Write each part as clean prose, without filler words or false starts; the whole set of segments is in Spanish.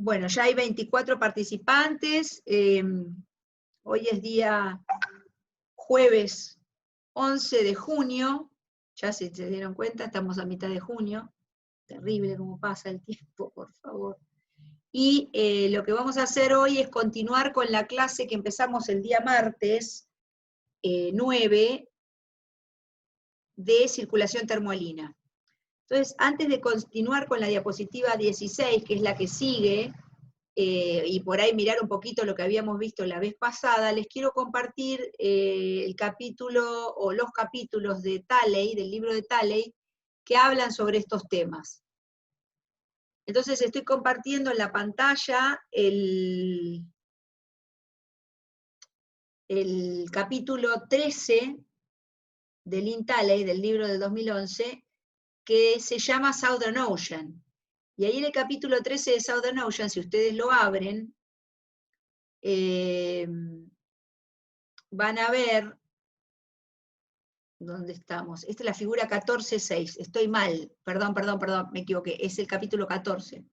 Bueno, ya hay 24 participantes. Hoy es día jueves 11 de junio. Ya se dieron cuenta, estamos a mitad de junio. Terrible cómo pasa el tiempo, por favor. Y lo que vamos a hacer hoy es continuar con la clase que empezamos el día martes 9 de circulación termohalina. Entonces, antes de continuar con la diapositiva 16, que es la que sigue, y por ahí mirar un poquito lo que habíamos visto la vez pasada, les quiero compartir el capítulo, o los capítulos de Talley, del libro de Talley, que hablan sobre estos temas. Entonces estoy compartiendo en la pantalla el capítulo 13 de Lynn Talley, del libro del 2011, que se llama Southern Ocean. Y ahí en el capítulo 13 de Southern Ocean, si ustedes lo abren, van a ver, ¿dónde estamos? Esta es la figura 14.6, estoy mal, perdón, me equivoqué, es el capítulo 14.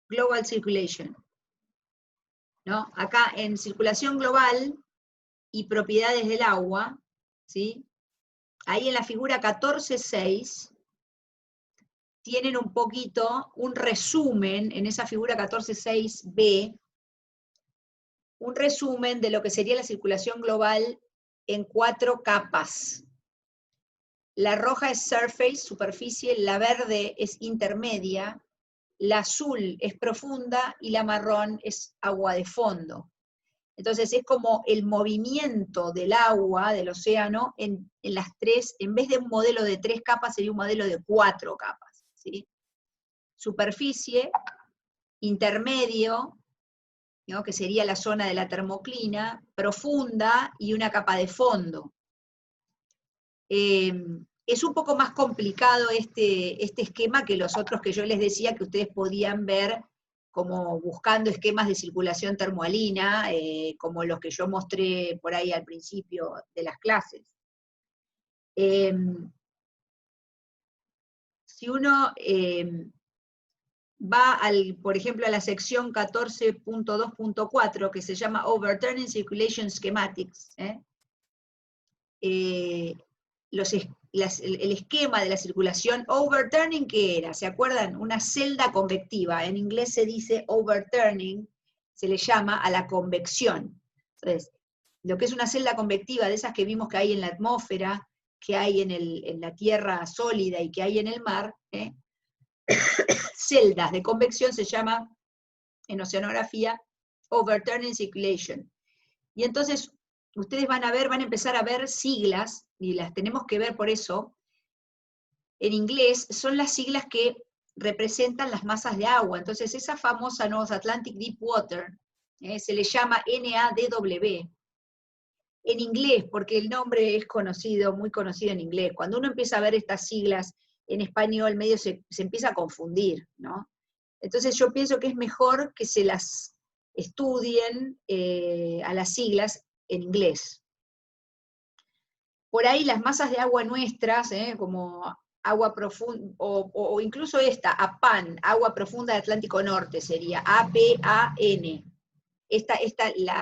Global Circulation. ¿No? Acá en circulación global y propiedades del agua, ¿sí? Ahí en la figura 14.6 tienen un poquito, un resumen, en esa figura 14.6b, un resumen de lo que sería la circulación global en 4 capas. La roja es surface, superficie, la verde es intermedia, la azul es profunda y la marrón es agua de fondo. Entonces es como el movimiento del agua, del océano, en las 3, en vez de un modelo de 3 capas, sería un modelo de 4 capas. ¿Sí? Superficie, intermedio, ¿no? Que sería la zona de la termoclina, profunda y una capa de fondo. Es un poco más complicado este esquema que los otros que yo les decía que ustedes podían ver como buscando esquemas de circulación termohalina, como los que yo mostré por ahí al principio de las clases. Si uno va, por ejemplo, a la sección 14.2.4, que se llama Overturning Circulation Schematics, el esquema de la circulación, overturning, ¿qué era? ¿Se acuerdan? Una celda convectiva. En inglés se dice overturning, se le llama a la convección. Entonces, lo que es una celda convectiva, de esas que vimos que hay en la atmósfera, que hay en la tierra sólida y que hay en el mar, celdas de convección se llama, en oceanografía, overturning circulation. Y entonces, ustedes van a empezar a ver siglas, y las tenemos que ver por eso, en inglés, son las siglas que representan las masas de agua. Entonces, esa famosa North Atlantic Deep Water, se le llama NADW. En inglés, porque el nombre es conocido, muy conocido en inglés. Cuando uno empieza a ver estas siglas en español, medio se empieza a confundir, ¿no? Entonces yo pienso que es mejor que se las estudien a las siglas en inglés. Por ahí las masas de agua nuestras, como agua profunda, o incluso esta, APAN, agua profunda del Atlántico Norte, sería APAN. Esta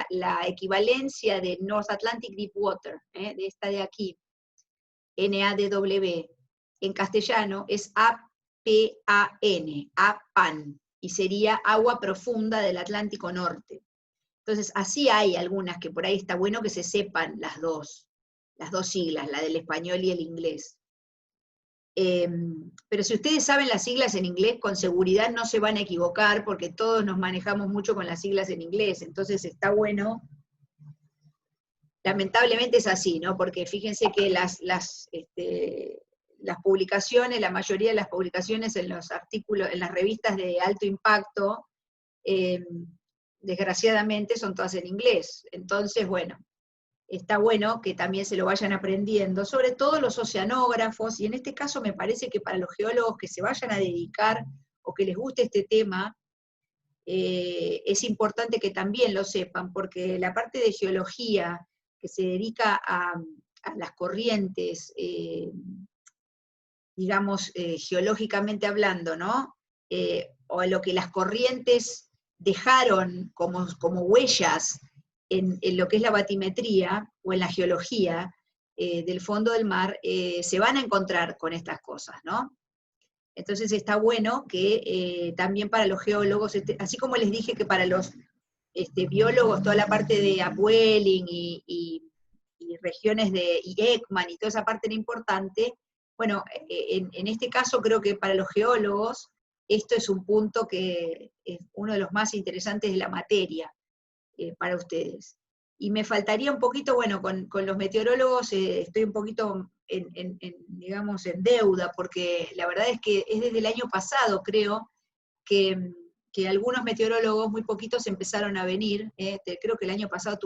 la equivalencia de North Atlantic Deep Water, de esta de aquí, NADW, en castellano es APAN, APAN, y sería agua profunda del Atlántico Norte. Entonces, así hay algunas que por ahí está bueno que se sepan las dos siglas, la del español y el inglés. Pero si ustedes saben las siglas en inglés, con seguridad no se van a equivocar, porque todos nos manejamos mucho con las siglas en inglés, entonces está bueno. Lamentablemente es así, ¿no? Porque fíjense que las publicaciones, la mayoría de las publicaciones en los artículos, en las revistas de alto impacto, desgraciadamente son todas en inglés. Entonces, bueno, está bueno que también se lo vayan aprendiendo, sobre todo los oceanógrafos, y en este caso me parece que para los geólogos que se vayan a dedicar o que les guste este tema, es importante que también lo sepan, porque la parte de geología que se dedica a las corrientes, digamos, geológicamente hablando, ¿no? o lo que las corrientes dejaron como huellas en lo que es la batimetría o en la geología del fondo del mar, se van a encontrar con estas cosas, ¿no? Entonces está bueno que también para los geólogos, así como les dije que para los biólogos, toda la parte de upwelling y regiones y Ekman y toda esa parte era importante, bueno, en este caso creo que para los geólogos esto es un punto que es uno de los más interesantes de la materia para ustedes. Y me faltaría un poquito, bueno, con los meteorólogos estoy un poquito, digamos, en deuda, porque la verdad es que es desde el año pasado, creo, que algunos meteorólogos, muy poquitos, empezaron a venir. Creo que el año pasado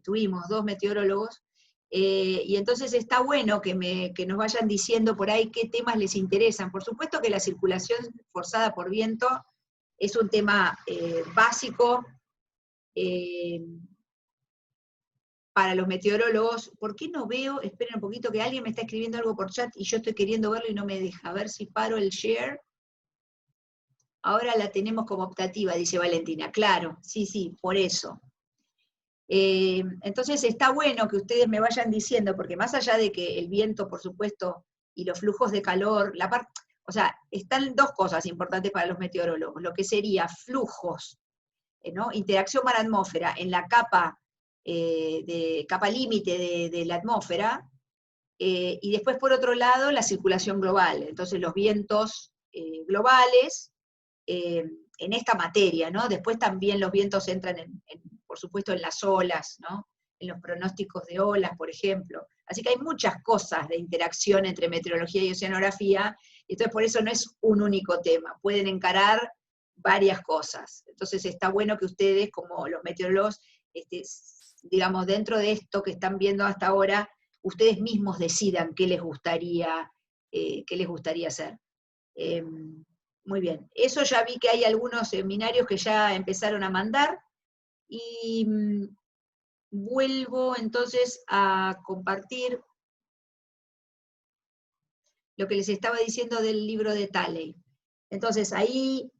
tuvimos dos meteorólogos, y entonces está bueno que nos vayan diciendo por ahí qué temas les interesan. Por supuesto que la circulación forzada por viento es un tema básico para los meteorólogos. ¿Por qué no veo? Esperen un poquito, que alguien me está escribiendo algo por chat y yo estoy queriendo verlo y no me deja. A ver si paro el share. Ahora la tenemos como optativa, dice Valentina. Claro, sí, por eso. Entonces está bueno que ustedes me vayan diciendo, porque más allá de que el viento, por supuesto, y los flujos de calor, o sea, están dos cosas importantes para los meteorólogos, lo que sería flujos, ¿no? Interacción mar-atmósfera en la capa límite de la atmósfera, y después por otro lado la circulación global, entonces los vientos globales en esta materia, ¿no? Después también los vientos entran por supuesto en las olas, ¿no? En los pronósticos de olas, por ejemplo. Así que hay muchas cosas de interacción entre meteorología y oceanografía, y entonces por eso no es un único tema, pueden encarar varias cosas. Entonces está bueno que ustedes, como los meteorólogos, digamos, dentro de esto que están viendo hasta ahora, ustedes mismos decidan qué les gustaría hacer. Muy bien, eso ya vi que hay algunos seminarios que ya empezaron a mandar, y vuelvo entonces a compartir lo que les estaba diciendo del libro de Talley. Entonces ahí,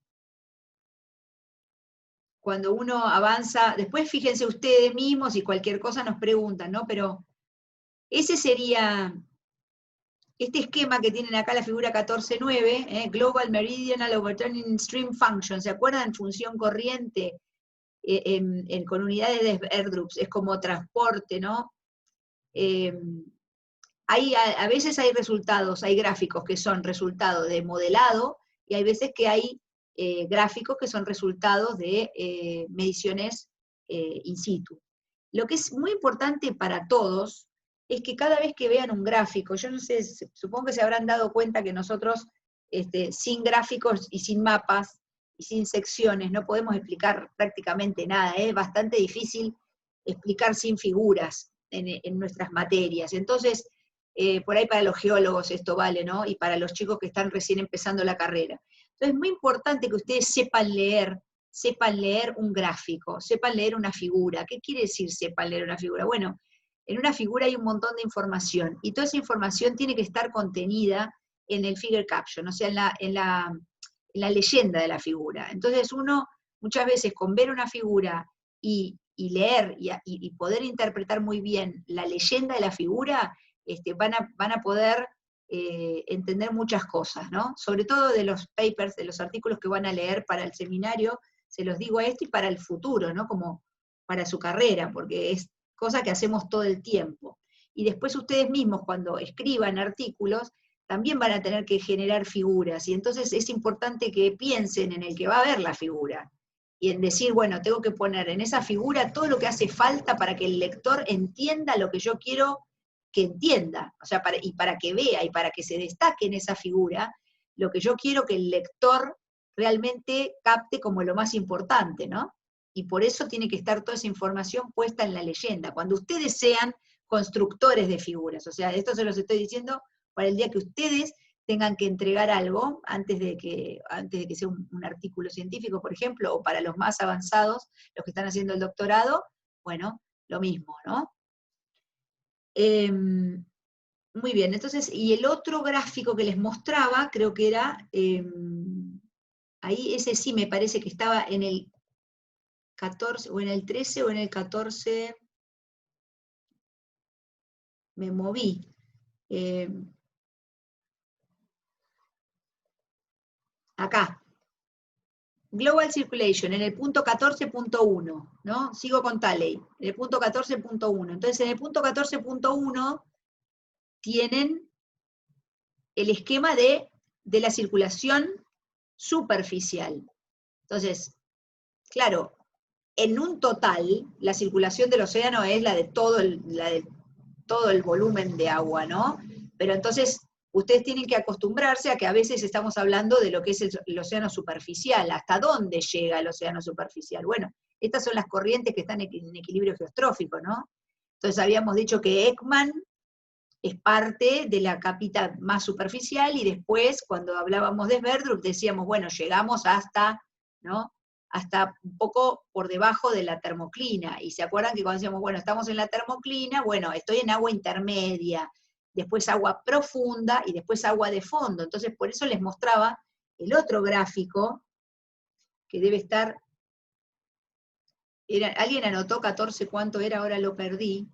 cuando uno avanza, después fíjense ustedes mismos y cualquier cosa nos preguntan, ¿no? Pero ese sería este esquema que tienen acá, la figura 14.9, Global Meridional Overturning Stream Function, ¿se acuerdan? Función corriente con unidades de Sverdrup, es como transporte, ¿no? A veces hay resultados, hay gráficos que son resultados de modelado, y hay veces que hay gráficos que son resultados de mediciones in situ. Lo que es muy importante para todos es que cada vez que vean un gráfico, yo no sé, supongo que se habrán dado cuenta que nosotros, sin gráficos y sin mapas y sin secciones, no podemos explicar prácticamente nada, es bastante difícil explicar sin figuras en nuestras materias. Entonces, por ahí para los geólogos esto vale, ¿no? Y para los chicos que están recién empezando la carrera. Entonces es muy importante que ustedes sepan leer un gráfico, sepan leer una figura. ¿Qué quiere decir sepan leer una figura? Bueno, en una figura hay un montón de información, y toda esa información tiene que estar contenida en el figure caption, o sea, en la leyenda de la figura. Entonces uno, muchas veces con ver una figura y leer y poder interpretar muy bien la leyenda de la figura, van a poder entender muchas cosas, ¿no? Sobre todo de los papers, de los artículos que van a leer para el seminario, se los digo a esto, y para el futuro, ¿no? Como para su carrera, porque es cosa que hacemos todo el tiempo. Y después ustedes mismos, cuando escriban artículos, también van a tener que generar figuras, y entonces es importante que piensen en el que va a ver la figura, y en decir, bueno, tengo que poner en esa figura todo lo que hace falta para que el lector entienda lo que yo quiero que entienda, o sea, y para que vea y para que se destaque en esa figura lo que yo quiero que el lector realmente capte como lo más importante, ¿no? Y por eso tiene que estar toda esa información puesta en la leyenda, cuando ustedes sean constructores de figuras. O sea, esto se los estoy diciendo para el día que ustedes tengan que entregar algo, antes de que sea un artículo científico, por ejemplo, o para los más avanzados, los que están haciendo el doctorado, bueno, lo mismo, ¿no? Muy Muy bien, entonces, y el otro gráfico que les mostraba, creo que era, ahí ese sí me parece que estaba en el 14, o en el 13, o en el 14, me moví. Acá, Global Circulation, en el punto 14.1, ¿no? Sigo con Talley, en el punto 14.1. Entonces, en el punto 14.1 tienen el esquema de la circulación superficial. Entonces, claro, en un total, la circulación del océano es la de todo el volumen de agua, ¿no? Pero entonces, ustedes tienen que acostumbrarse a que a veces estamos hablando de lo que es el océano superficial. ¿Hasta dónde llega el océano superficial? Bueno, estas son las corrientes que están en equilibrio geostrófico, ¿no? Entonces habíamos dicho que Ekman es parte de la capita más superficial, y después, cuando hablábamos de Sverdrup, decíamos, bueno, llegamos hasta, ¿no? Hasta un poco por debajo de la termoclina. Y se acuerdan que cuando decíamos, bueno, estamos en la termoclina, bueno, estoy en agua intermedia, después agua profunda y después agua de fondo. Entonces, por eso les mostraba el otro gráfico, que debe estar, ¿alguien anotó 14 cuánto era? Ahora lo perdí.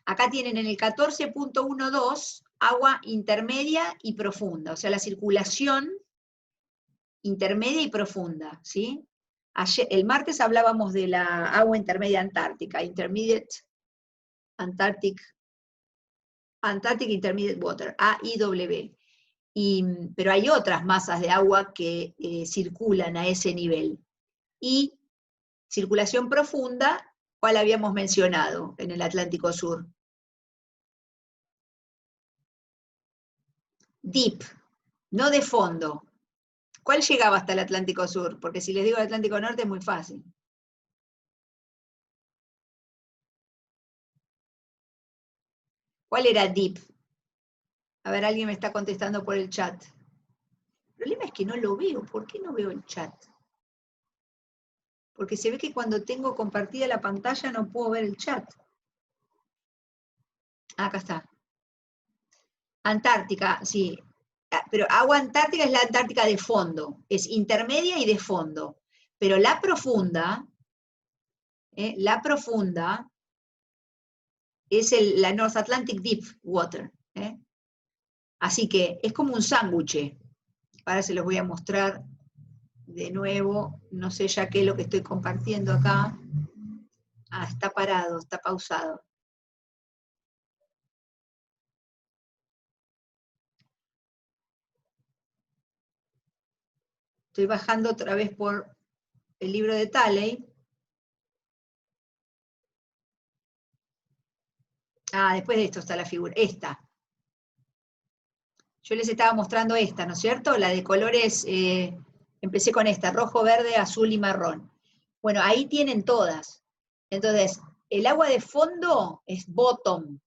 Acá tienen en el 14.12 agua intermedia y profunda, o sea, la circulación intermedia y profunda, ¿sí? El martes hablábamos de la agua intermedia antártica, Intermediate Antarctic Intermediate Water, AIW. Pero hay otras masas de agua que circulan a ese nivel. Y circulación profunda, ¿cuál habíamos mencionado en el Atlántico Sur? Deep, no de fondo. ¿Cuál llegaba hasta el Atlántico Sur? Porque si les digo el Atlántico Norte es muy fácil. ¿Cuál era deep? A ver, alguien me está contestando por el chat. El problema es que no lo veo. ¿Por qué no veo el chat? Porque se ve que cuando tengo compartida la pantalla no puedo ver el chat. Acá está. Antártica, sí. Pero agua antártica es la Antártica de fondo. Es intermedia y de fondo. Pero la profunda es la North Atlantic Deep Water. Así que es como un sándwich. Ahora se los voy a mostrar de nuevo. No sé ya qué es lo que estoy compartiendo acá. Ah, está parado, está pausado. Estoy bajando otra vez por el libro de Talley. Ah, después de esto está la figura. Esta. Yo les estaba mostrando esta, ¿no es cierto? La de colores, empecé con esta, rojo, verde, azul y marrón. Bueno, ahí tienen todas. Entonces, el agua de fondo es bottom.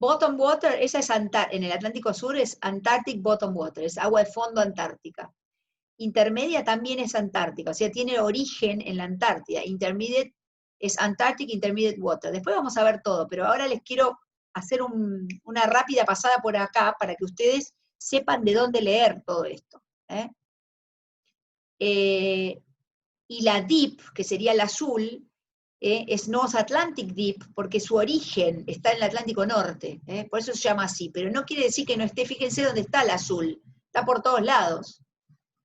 Bottom water, esa es en el Atlántico Sur es Antarctic bottom water, es agua de fondo antártica. Intermedia también es antártica, o sea, tiene origen en la Antártida. Intermediate es Antarctic Intermediate Water. Después vamos a ver todo, pero ahora les quiero hacer una rápida pasada por acá para que ustedes sepan de dónde leer todo esto. Y la Deep, que sería el azul, es North Atlantic Deep, porque su origen está en el Atlántico Norte, por eso se llama así, pero no quiere decir que no esté, fíjense dónde está el azul, está por todos lados.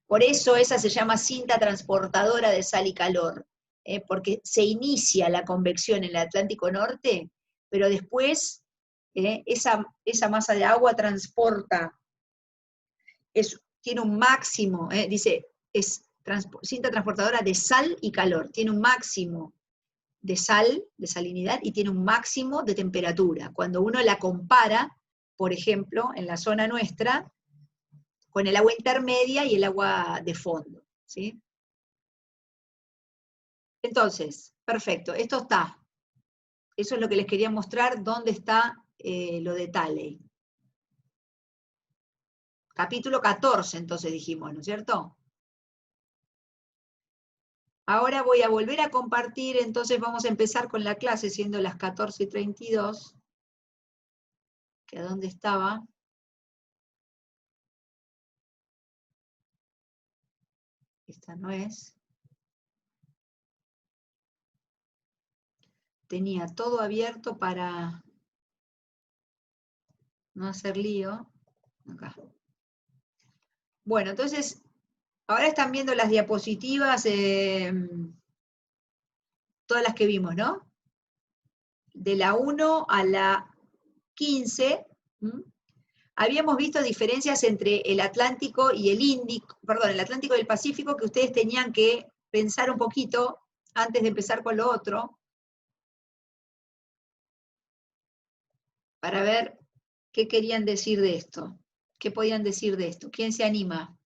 Por eso esa se llama cinta transportadora de sal y calor, porque se inicia la convección en el Atlántico Norte, pero después esa masa de agua transporta, tiene un máximo, dice, es cinta transportadora de sal y calor, tiene un máximo de sal, de salinidad, y tiene un máximo de temperatura. Cuando uno la compara, por ejemplo, en la zona nuestra, con el agua intermedia y el agua de fondo, ¿sí? Entonces, perfecto, esto está. Eso es lo que les quería mostrar, dónde está lo de Talley. Capítulo 14, entonces dijimos, ¿no es cierto? Ahora voy a volver a compartir, entonces vamos a empezar con la clase, siendo las 14:32. ¿Que a dónde estaba? Esta no es. Tenía todo abierto para no hacer lío. Acá. Bueno, entonces, ahora están viendo las diapositivas, todas las que vimos, ¿no? De la 1 a la 15, habíamos visto diferencias entre el Atlántico y el Índico, perdón, el Atlántico y el Pacífico, que ustedes tenían que pensar un poquito antes de empezar con lo otro, para ver qué querían decir de esto, qué podían decir de esto. ¿Quién se anima?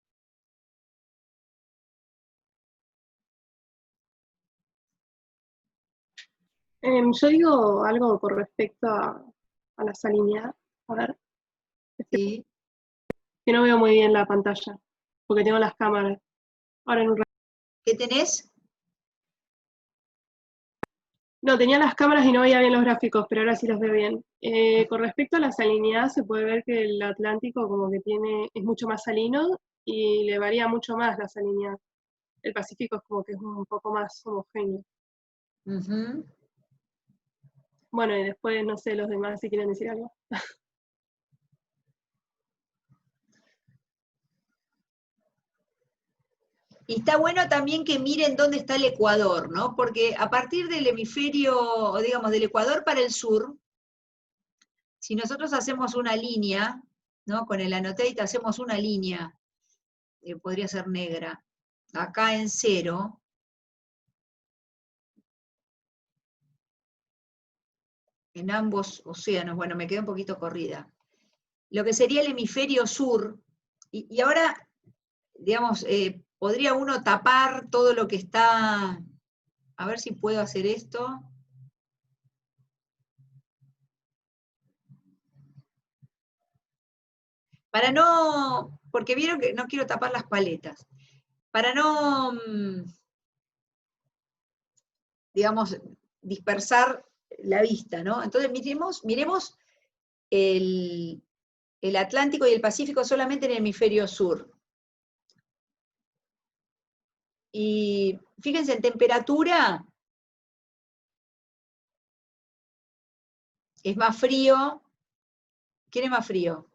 Yo digo algo con respecto a la salinidad. A ver, ¿Sí? que no veo muy bien la pantalla, porque tengo las cámaras. Ahora en un rato. ¿Qué tenés? No, tenía las cámaras y no veía bien los gráficos, pero ahora sí los veo bien. Con respecto a la salinidad, se puede ver que el Atlántico como que es mucho más salino y le varía mucho más la salinidad. El Pacífico es como que es un poco más homogéneo. Uh-huh. Bueno, y después, no sé, los demás si quieren decir algo. Y está bueno también que miren dónde está el Ecuador, ¿no? Porque a partir del hemisferio, digamos, del Ecuador para el sur, si nosotros hacemos una línea, ¿no? Con el annotate hacemos una línea, podría ser negra, acá en 0, en ambos océanos, bueno, me quedé un poquito corrida. Lo que sería el hemisferio sur, y ahora, digamos, podría uno tapar todo lo que está, a ver si puedo hacer esto. Para no, porque vieron que no quiero tapar las paletas, para no, digamos, dispersar la vista, ¿no? Entonces miremos el Atlántico y el Pacífico solamente en el hemisferio sur. Y fíjense, en temperatura es más frío. ¿Quién es más frío?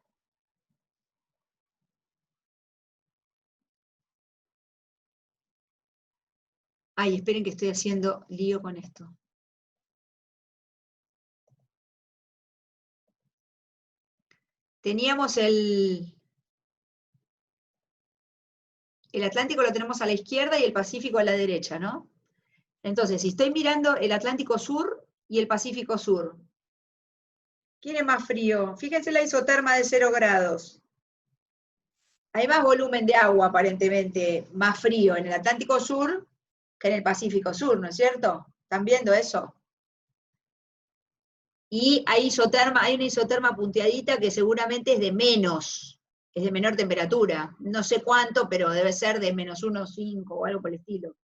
Ay, esperen que estoy haciendo lío con esto. Teníamos el Atlántico lo tenemos a la izquierda y el Pacífico a la derecha, ¿no? Entonces, si estoy mirando el Atlántico Sur y el Pacífico Sur, ¿quién es más frío? Fíjense la isoterma de 0 grados. Hay más volumen de agua, aparentemente, más frío en el Atlántico Sur que en el Pacífico Sur, ¿no es cierto? ¿Están viendo eso? Y hay una isoterma punteadita que seguramente es de menos, es de menor temperatura. No sé cuánto, pero debe ser de menos 1,5 o algo por el estilo.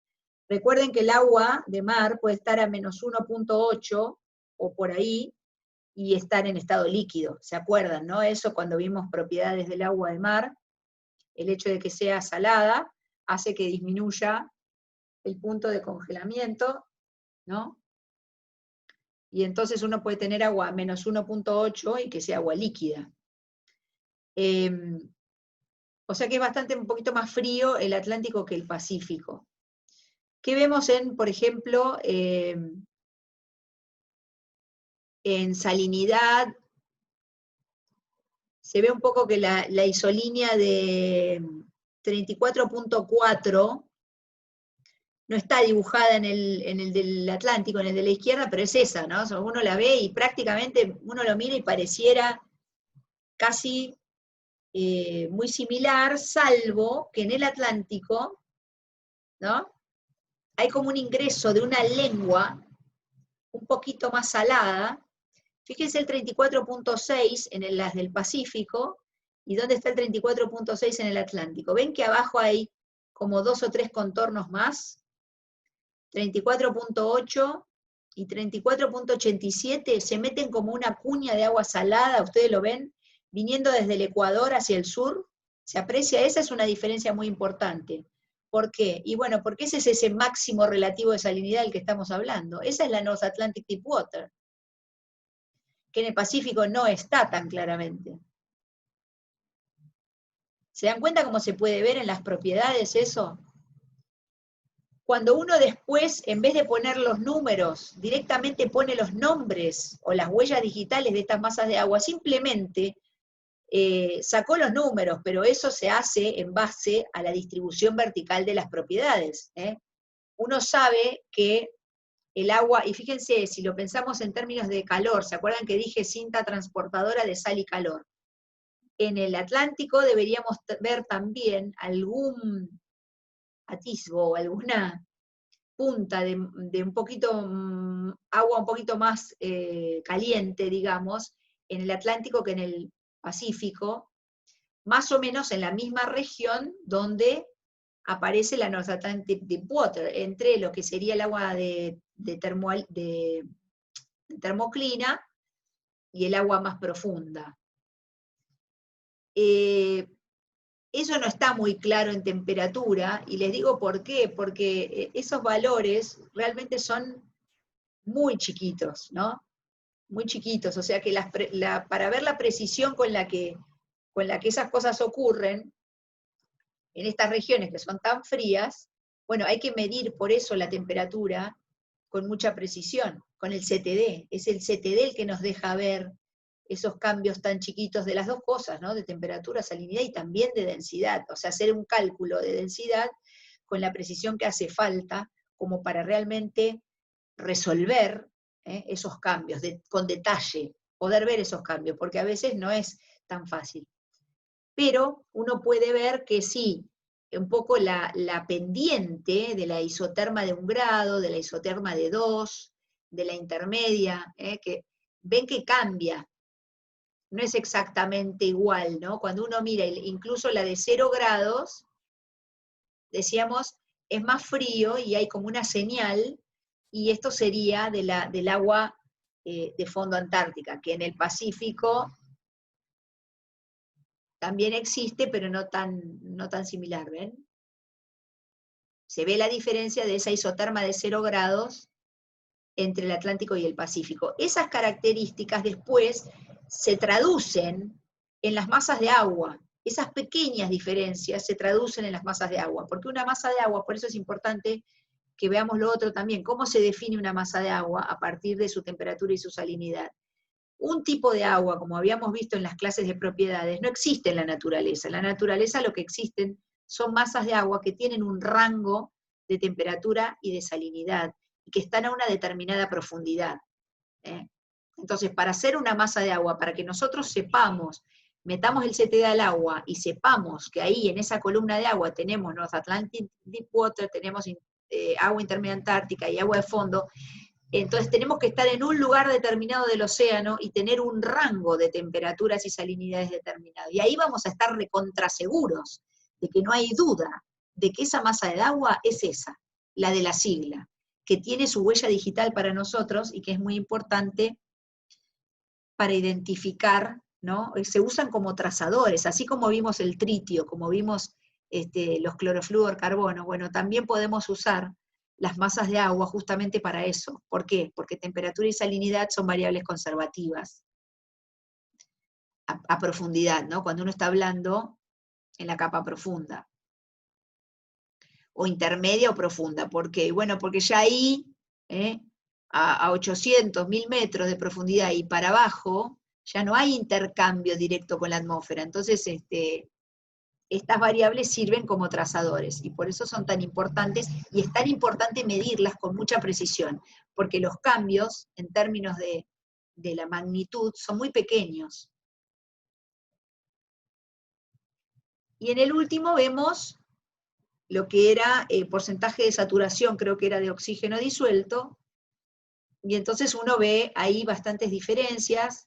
Recuerden que el agua de mar puede estar a menos 1,8 o por ahí y estar en estado líquido. ¿Se acuerdan, no? Eso cuando vimos propiedades del agua de mar, el hecho de que sea salada hace que disminuya el punto de congelamiento, ¿no? Y entonces uno puede tener agua a menos 1,8 y que sea agua líquida. O sea que es bastante, un poquito más frío el Atlántico que el Pacífico. ¿Qué vemos por ejemplo, en salinidad? Se ve un poco que la isolínea de 34,4 no está dibujada en el del Atlántico, en el de la izquierda, pero es esa, ¿no? O sea, uno la ve y prácticamente uno lo mira y pareciera casi muy similar, salvo que en el Atlántico, ¿no? Hay como un ingreso de una lengua un poquito más salada. Fíjense el 34,6 en las del Pacífico, y dónde está el 34,6 en el Atlántico. ¿Ven que abajo hay como 2 o 3 contornos más? 34.8 y 34.87 se meten como una cuña de agua salada, ustedes lo ven, viniendo desde el Ecuador hacia el sur. ¿Se aprecia? Esa es una diferencia muy importante. ¿Por qué? Y bueno, porque ese es ese máximo relativo de salinidad del que estamos hablando. Esa es la North Atlantic Deepwater, que en el Pacífico no está tan claramente. ¿Se dan cuenta cómo se puede ver en las propiedades eso? Cuando uno después, en vez de poner los números, directamente pone los nombres o las huellas digitales de estas masas de agua, simplemente sacó los números, pero eso se hace en base a la distribución vertical de las propiedades. Uno sabe que el agua, y fíjense, si lo pensamos en términos de calor, ¿se acuerdan que dije cinta transportadora de sal y calor? En el Atlántico deberíamos ver también algún atisbo o alguna punta de un poquito, agua un poquito más caliente, digamos, en el Atlántico que en el Pacífico, más o menos en la misma región donde aparece la North Atlantic Deepwater, entre lo que sería el agua de termoclina y el agua más profunda. Eso no está muy claro en temperatura, y les digo por qué, porque esos valores realmente son muy chiquitos, ¿no? Muy chiquitos, o sea que para ver la precisión con la que esas cosas ocurren, en estas regiones que son tan frías, bueno, hay que medir por eso la temperatura con mucha precisión, con el CTD. Es el CTD el que nos deja ver esos cambios tan chiquitos de las dos cosas, ¿no? De temperatura, salinidad y también de densidad. O sea, hacer un cálculo de densidad con la precisión que hace falta como para realmente resolver esos cambios con detalle, poder ver esos cambios, porque a veces no es tan fácil. Pero uno puede ver que sí, un poco la pendiente de la isoterma de 1 grado, de la isoterma de 2, de la intermedia, que ven que cambia, no es exactamente igual, ¿no? Cuando uno mira incluso la de 0 grados, decíamos, es más frío y hay como una señal, y esto sería del agua de fondo antártica, que en el Pacífico también existe, pero no tan similar, ¿ven? Se ve la diferencia de esa isoterma de 0 grados entre el Atlántico y el Pacífico. Esas características después se traducen en las masas de agua. Esas pequeñas diferencias se traducen en las masas de agua, porque una masa de agua, por eso es importante que veamos lo otro también, cómo se define una masa de agua a partir de su temperatura y su salinidad. Un tipo de agua, como habíamos visto en las clases de propiedades, no existe en la naturaleza. En la naturaleza lo que existen son masas de agua que tienen un rango de temperatura y de salinidad, y que están a una determinada profundidad. Entonces, para hacer una masa de agua, para que nosotros sepamos, metamos el CTD al agua y sepamos que ahí en esa columna de agua tenemos North Atlantic Deepwater, tenemos agua intermedia antártica y agua de fondo, entonces tenemos que estar en un lugar determinado del océano y tener un rango de temperaturas y salinidades determinado. Y ahí vamos a estar recontraseguros de que no hay duda de que esa masa de agua es esa, la de la sigla, que tiene su huella digital para nosotros y que es muy importante para identificar, ¿no? Se usan como trazadores, así como vimos el tritio, como vimos los clorofluorcarbonos, bueno, también podemos usar las masas de agua justamente para eso. ¿Por qué? Porque temperatura y salinidad son variables conservativas a profundidad, ¿no? Cuando uno está hablando en la capa profunda. O intermedia o profunda. ¿Por qué? Bueno, porque ya ahí, a 800, 1000 metros de profundidad y para abajo, ya no hay intercambio directo con la atmósfera. Entonces, estas variables sirven como trazadores, y por eso son tan importantes, y es tan importante medirlas con mucha precisión, porque los cambios, en términos de la magnitud, son muy pequeños. Y en el último vemos lo que era porcentaje de saturación, creo que era de oxígeno disuelto, y entonces uno ve ahí bastantes diferencias,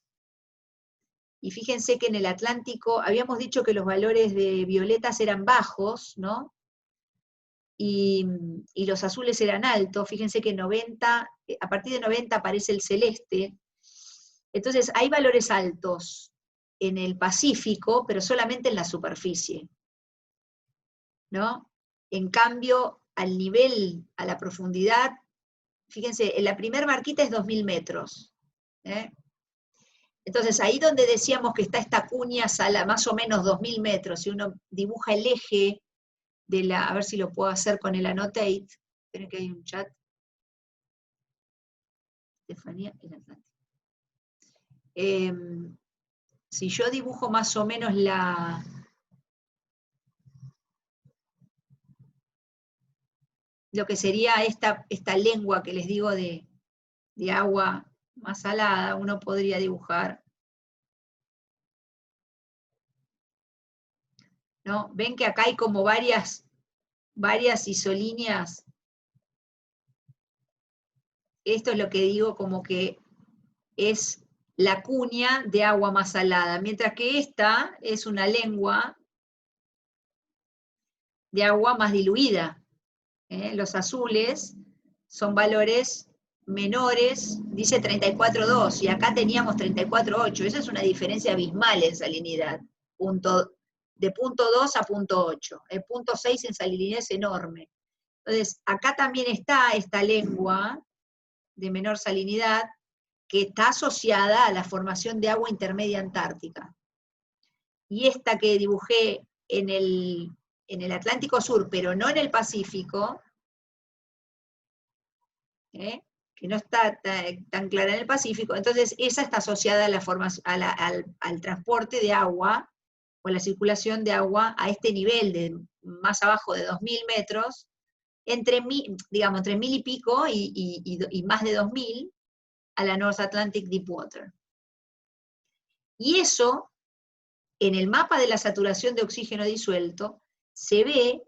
y fíjense que en el Atlántico, habíamos dicho que los valores de violetas eran bajos, ¿no? y los azules eran altos. Fíjense que 90, a partir de 90 aparece el celeste. Entonces hay valores altos en el Pacífico, pero solamente en la superficie, ¿no? En cambio, al nivel, a la profundidad, fíjense, en la primera marquita es 2000 metros. Entonces, ahí donde decíamos que está esta cuña a más o menos 2000 metros, si uno dibuja el eje de la, a ver si lo puedo hacer con el Annotate, esperen que hay un chat. Estefanía, el Atlántico. Si yo dibujo más o menos lo que sería esta lengua que les digo de agua más salada, uno podría dibujar, ¿no? Ven que acá hay como varias isolíneas. Esto es lo que digo como que es la cuña de agua más salada, mientras que esta es una lengua de agua más diluida. Los azules son valores menores, dice 34,2, y acá teníamos 34,8. Esa es una diferencia abismal en salinidad, de punto 2 a punto 8. El punto 6 en salinidad es enorme. Entonces, acá también está esta lengua de menor salinidad que está asociada a la formación de agua intermedia antártica. Y esta que dibujé en el Atlántico Sur, pero no en el Pacífico, que no está tan clara en el Pacífico, entonces esa está asociada a al transporte de agua, o la circulación de agua a este nivel de más abajo de 2000 metros, entre 1000 y pico y más de 2000, a la North Atlantic Deepwater. Y eso, en el mapa de la saturación de oxígeno disuelto, se ve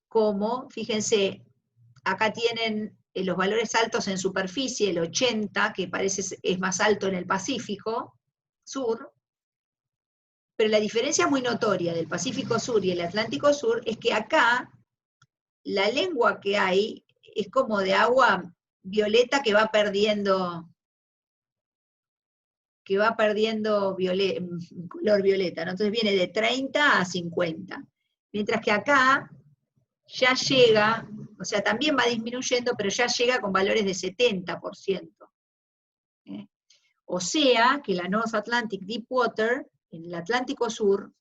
como, fíjense, acá tienen los valores altos en superficie, el 80, que parece es más alto en el Pacífico Sur, pero la diferencia muy notoria del Pacífico Sur y el Atlántico Sur es que acá la lengua que hay es como de agua violeta que va perdiendo color violeta, ¿no? Entonces viene de 30 a 50. Mientras que acá ya llega, o sea, también va disminuyendo, pero ya llega con valores de 70%. O sea, que la North Atlantic Deepwater, en el Atlántico Sur,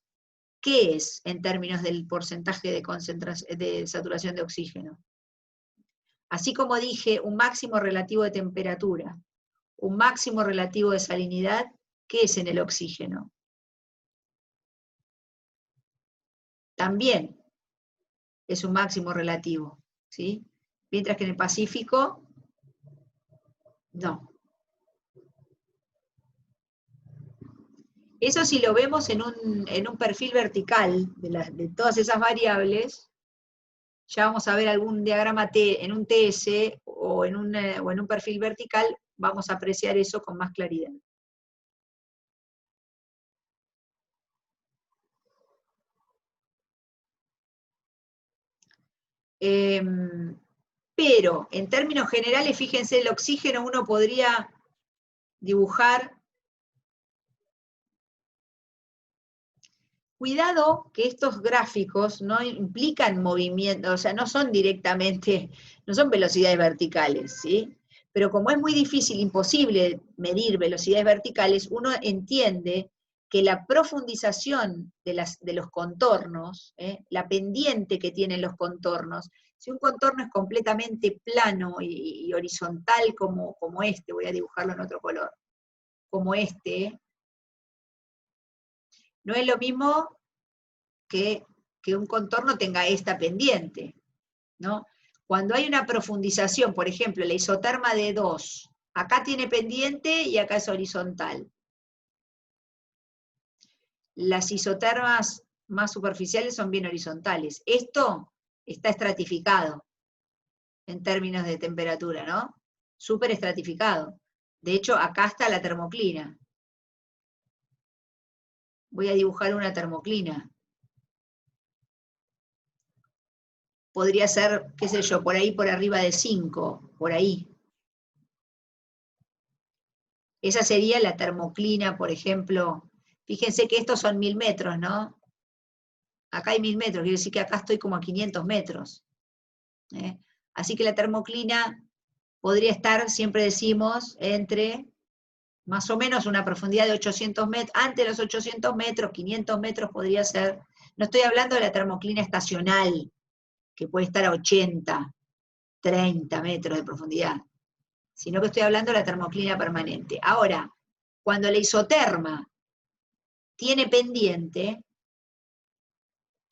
¿qué es en términos del porcentaje de saturación de oxígeno? Así como dije, un máximo relativo de temperatura, un máximo relativo de salinidad, ¿qué es en el oxígeno? También es un máximo relativo, ¿sí? Mientras que en el Pacífico, no. Eso si lo vemos en un perfil vertical de todas esas variables, ya vamos a ver algún diagrama en un TS o en un perfil vertical, vamos a apreciar eso con más claridad. Pero en términos generales, fíjense, el oxígeno uno podría dibujar. Cuidado que estos gráficos no implican movimiento, o sea, no son directamente, no son velocidades verticales, ¿sí? Pero como es muy difícil, imposible medir velocidades verticales, uno entiende que la profundización de los contornos, la pendiente que tienen los contornos, si un contorno es completamente plano y horizontal como este, voy a dibujarlo en otro color, como este, no es lo mismo que un contorno tenga esta pendiente, ¿no? Cuando hay una profundización, por ejemplo, la isoterma de 2, acá tiene pendiente y acá es horizontal. Las isotermas más superficiales son bien horizontales. Esto está estratificado en términos de temperatura, ¿no? Súper estratificado. De hecho, acá está la termoclina. Voy a dibujar una termoclina. podría ser, qué sé yo, por ahí por arriba de 5, por ahí. Esa sería la termoclina, por ejemplo. Fíjense que estos son 1000 metros, ¿no? Acá hay 1000 metros, quiere decir que acá estoy como a 500 metros. Así que la termoclina podría estar, siempre decimos, entre más o menos una profundidad de 800 metros, antes de los 800 metros, 500 metros podría ser. No estoy hablando de la termoclina estacional, que puede estar a 80, 30 metros de profundidad, sino que estoy hablando de la termoclina permanente. Ahora, cuando la isoterma tiene pendiente,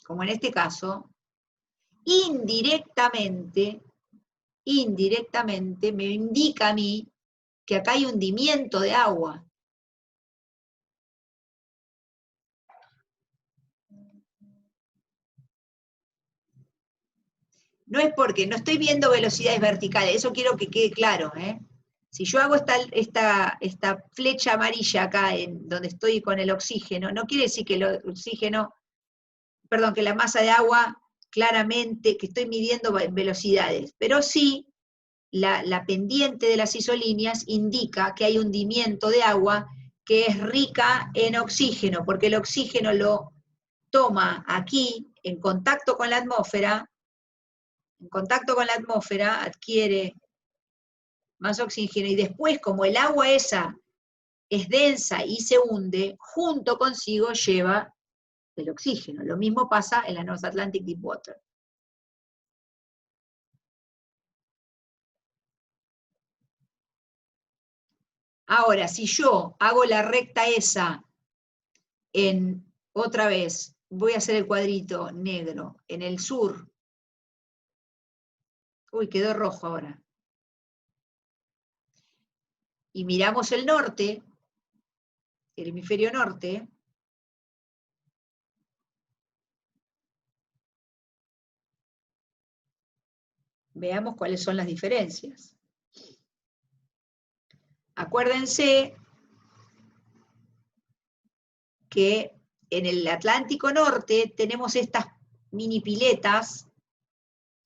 como en este caso, indirectamente me indica a mí que acá hay hundimiento de agua. No es porque, no estoy viendo velocidades verticales, eso quiero que quede claro, ¿eh? Si yo hago esta flecha amarilla acá, en donde estoy con el oxígeno, no quiere decir que el oxígeno, perdón, que la masa de agua, claramente, que estoy midiendo velocidades, pero sí, la pendiente de las isolíneas indica que hay hundimiento de agua que es rica en oxígeno, porque el oxígeno lo toma aquí, en contacto con la atmósfera, adquiere más oxígeno, y después, como el agua esa es densa y se hunde, junto consigo lleva el oxígeno. Lo mismo pasa en la North Atlantic Deepwater. Ahora, si yo hago la recta esa otra vez, voy a hacer el cuadrito negro, en el sur. Uy, quedó rojo ahora. Y miramos el norte, el hemisferio norte, veamos cuáles son las diferencias. Acuérdense que en el Atlántico Norte tenemos estas mini piletas.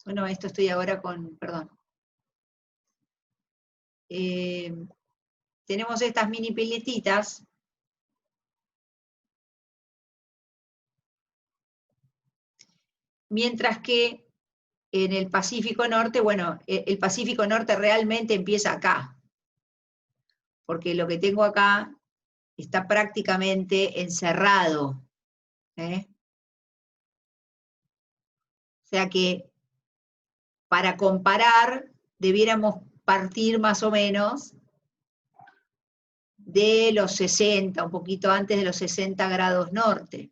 Bueno, esto estoy ahora con, perdón. Tenemos estas mini piletitas. Mientras que en el Pacífico Norte, bueno, el Pacífico Norte realmente empieza acá. Porque lo que tengo acá está prácticamente encerrado. O sea que, para comparar, debiéramos partir más o menos de los 60, un poquito antes de los 60 grados norte.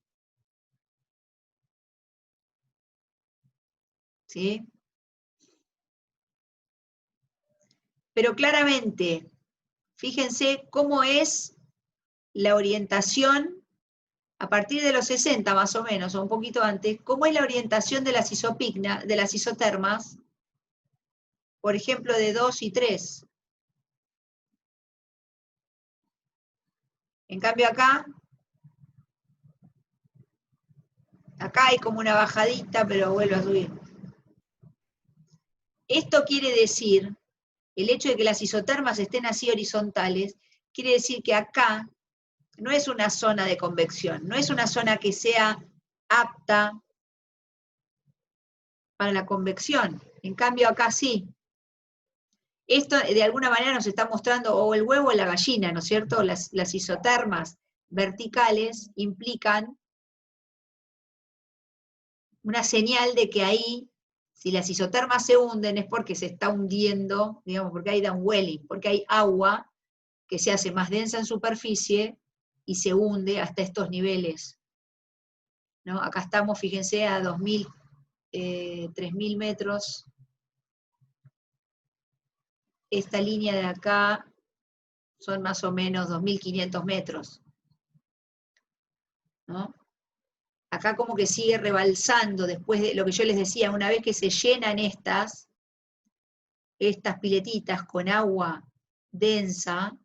¿Sí? Pero claramente, fíjense cómo es la orientación a partir de los 60 más o menos, o un poquito antes, cómo es la orientación de las de las isotermas, por ejemplo, de 2 y 3. En cambio acá hay como una bajadita, pero vuelve a subir. Esto quiere decir, el hecho de que las isotermas estén así horizontales, quiere decir que acá no es una zona de convección, no es una zona que sea apta para la convección. En cambio acá sí. Esto de alguna manera nos está mostrando o el huevo o la gallina, ¿no es cierto? Las isotermas verticales implican una señal de que ahí, si las isotermas se hunden, es porque se está hundiendo, digamos, porque hay downwelling, porque hay agua que se hace más densa en superficie y se hunde hasta estos niveles, ¿no? Acá estamos, fíjense, a 2000, 3000 metros. Esta línea de acá son más o menos 2500 metros, ¿no? Acá como que sigue rebalsando después de lo que yo les decía, una vez que se llenan estas piletitas con agua densa.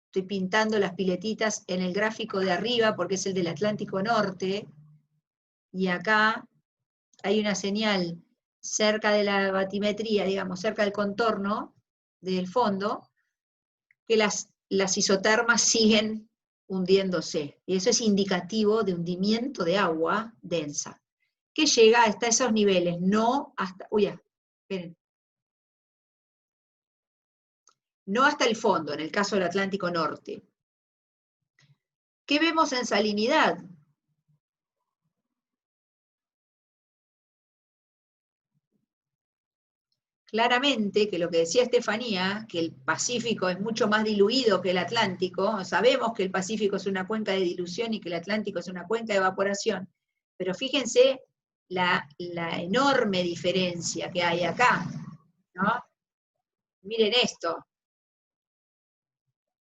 Estoy pintando las piletitas en el gráfico de arriba porque es el del Atlántico Norte, y acá hay una señal cerca de la batimetría, digamos, cerca del contorno del fondo, que las isotermas siguen hundiéndose. Y eso es indicativo de hundimiento de agua densa, que llega hasta esos niveles, no hasta, esperen, no hasta el fondo, en el caso del Atlántico Norte. ¿Qué vemos en salinidad? Claramente que lo que decía Estefanía, que el Pacífico es mucho más diluido que el Atlántico, sabemos que el Pacífico es una cuenca de dilución y que el Atlántico es una cuenca de evaporación, pero fíjense la enorme diferencia que hay acá, ¿no? Miren esto,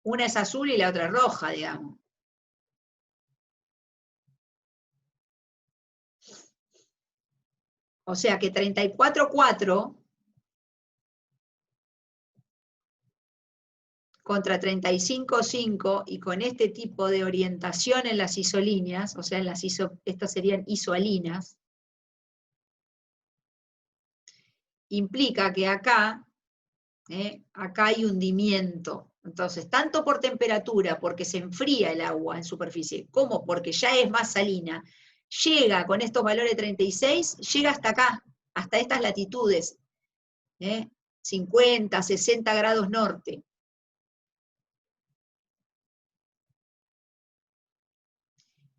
una es azul y la otra es roja, digamos. O sea que 34,4 contra 35,5 y con este tipo de orientación en las isolíneas, o sea, estas serían isoalinas, implica que acá hay hundimiento. Entonces, tanto por temperatura, porque se enfría el agua en superficie, como porque ya es más salina, llega con estos valores 36, llega hasta acá, hasta estas latitudes, 50, 60 grados norte.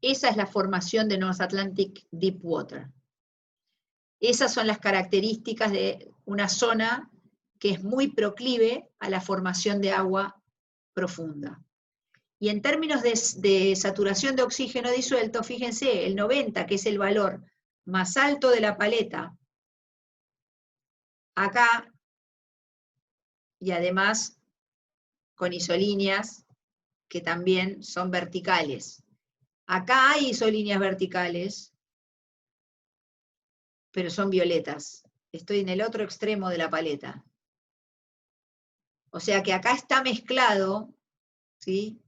Esa es la formación de North Atlantic Deep Water. Esas son las características de una zona que es muy proclive a la formación de agua profunda. Y en términos de saturación de oxígeno disuelto, fíjense, el 90, que es el valor más alto de la paleta, acá, y además con isolíneas que también son verticales. Acá hay isolíneas verticales, pero son violetas. Estoy en el otro extremo de la paleta. O sea que acá está mezclado, ¿sí?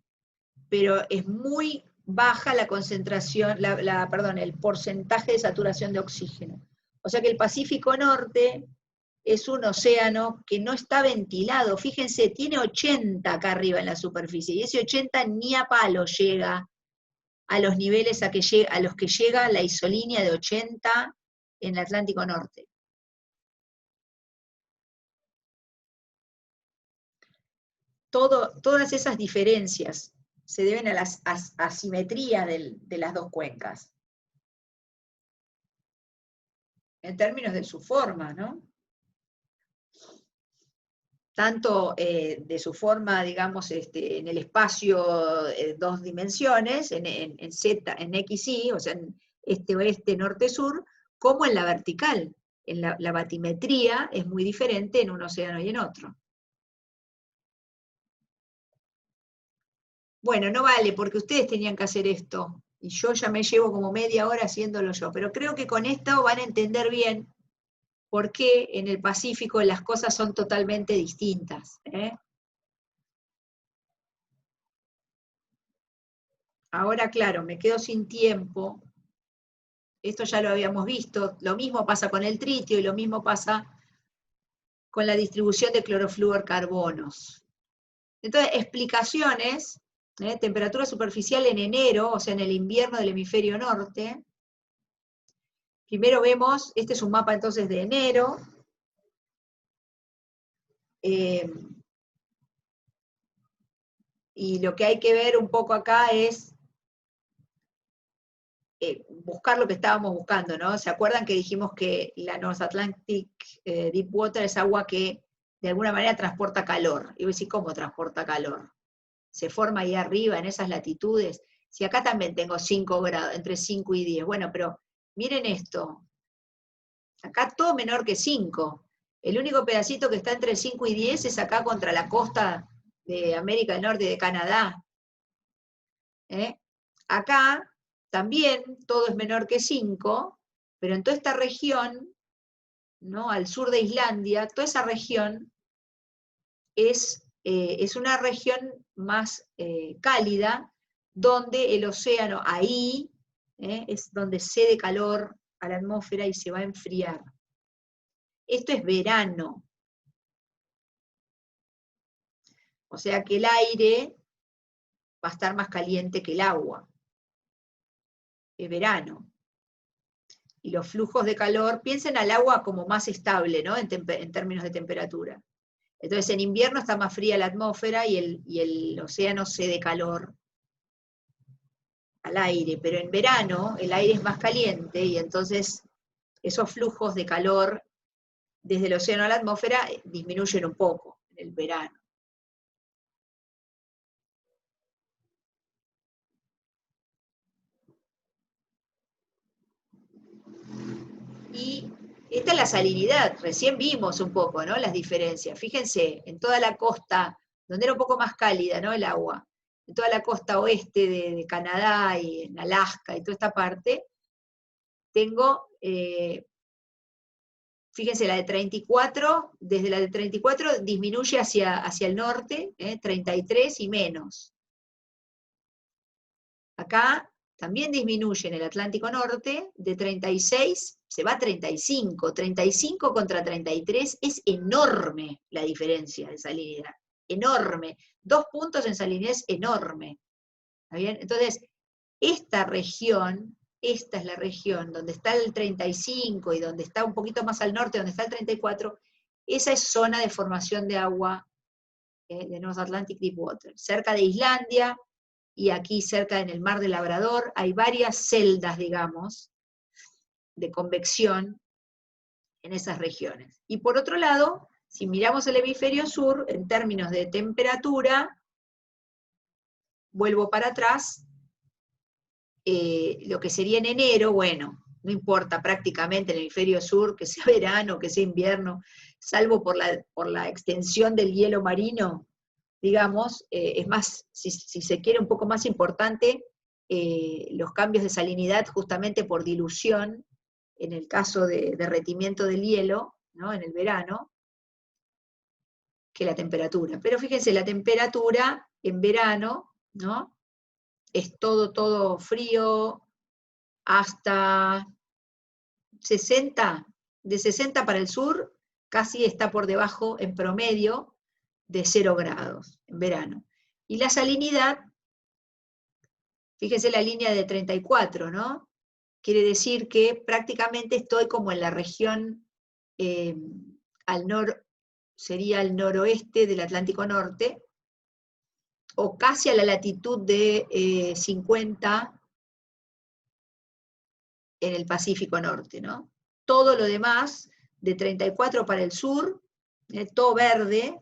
Pero es muy baja la concentración, el porcentaje de saturación de oxígeno. O sea que el Pacífico Norte es un océano que no está ventilado. Fíjense, tiene 80 acá arriba en la superficie, y ese 80 ni a palo llega a los niveles a los que llega la isolínea de 80 en el Atlántico Norte. Todas esas diferencias se deben a la asimetría de las dos cuencas, en términos de su forma, ¿no? Tanto de su forma, digamos, en el espacio dos dimensiones, en Z, en X, Y, o sea, en este-oeste, norte-sur, como en la vertical. En la batimetría es muy diferente en un océano y en otro. Bueno, no vale, porque ustedes tenían que hacer esto, y yo ya me llevo como media hora haciéndolo yo, pero creo que con esto van a entender bien por qué en el Pacífico las cosas son totalmente distintas. Ahora, claro, me quedo sin tiempo. Esto ya lo habíamos visto. Lo mismo pasa con el tritio y lo mismo pasa con la distribución de clorofluorcarbonos. Entonces, explicaciones, temperatura superficial en enero, o sea, en el invierno del hemisferio norte. Primero vemos, este es un mapa entonces de enero. Y lo que hay que ver un poco acá es buscar lo que estábamos buscando, ¿no? ¿Se acuerdan que dijimos que la North Atlantic Deep Water es agua que de alguna manera transporta calor? Y voy a decir, ¿cómo transporta calor? Se forma ahí arriba, en esas latitudes. Si acá también tengo 5 grados, entre 5 y 10. Bueno, pero miren esto. Acá todo menor que 5. El único pedacito que está entre 5 y 10 es acá contra la costa de América del Norte y de Canadá. Acá también todo es menor que 5, pero en toda esta región, ¿no? Al sur de Islandia, toda esa región es una región más cálida, donde el océano ahí es donde cede calor a la atmósfera y se va a enfriar. Esto es verano. O sea que el aire va a estar más caliente que el agua. Es verano. Y los flujos de calor, piensen al agua como más estable, ¿no? En términos de temperatura. Entonces en invierno está más fría la atmósfera y el océano cede calor al aire, pero en verano el aire es más caliente y entonces esos flujos de calor desde el océano a la atmósfera disminuyen un poco en el verano. Y esta es la salinidad, recién vimos un poco, ¿no? Las diferencias. Fíjense, en toda la costa, donde era un poco más cálida, ¿no? El agua, en toda la costa oeste de Canadá y en Alaska y toda esta parte, tengo, fíjense, la de 34, desde la de 34 disminuye hacia el norte, 33 y menos. Acá también disminuye en el Atlántico Norte, de 36 se va a 35, 35 contra 33, es enorme la diferencia de salinidad, enorme. 2 puntos en salinidad es enorme. ¿Está bien? Entonces, esta es la región donde está el 35 y donde está un poquito más al norte, donde está el 34, esa es zona de formación de agua de North Atlantic Deep Water, cerca de Islandia, y aquí cerca en el Mar de Labrador hay varias celdas, digamos, de convección en esas regiones. Y por otro lado, si miramos el hemisferio sur, en términos de temperatura, vuelvo para atrás, lo que sería en enero, bueno, no importa prácticamente el hemisferio sur, que sea verano, que sea invierno, salvo por la extensión del hielo marino, digamos, es más, si se quiere un poco más importante, los cambios de salinidad justamente por dilución, en el caso de derretimiento del hielo, ¿no? En el verano, que la temperatura. Pero fíjense, la temperatura en verano, ¿no? Es todo frío, hasta 60, de 60 para el sur, casi está por debajo en promedio de 0 grados en verano. Y la salinidad, fíjense la línea de 34, ¿no? Quiere decir que prácticamente estoy como en la región sería el noroeste del Atlántico Norte, o casi a la latitud de 50 en el Pacífico Norte, ¿no? Todo lo demás, de 34 para el sur, todo verde,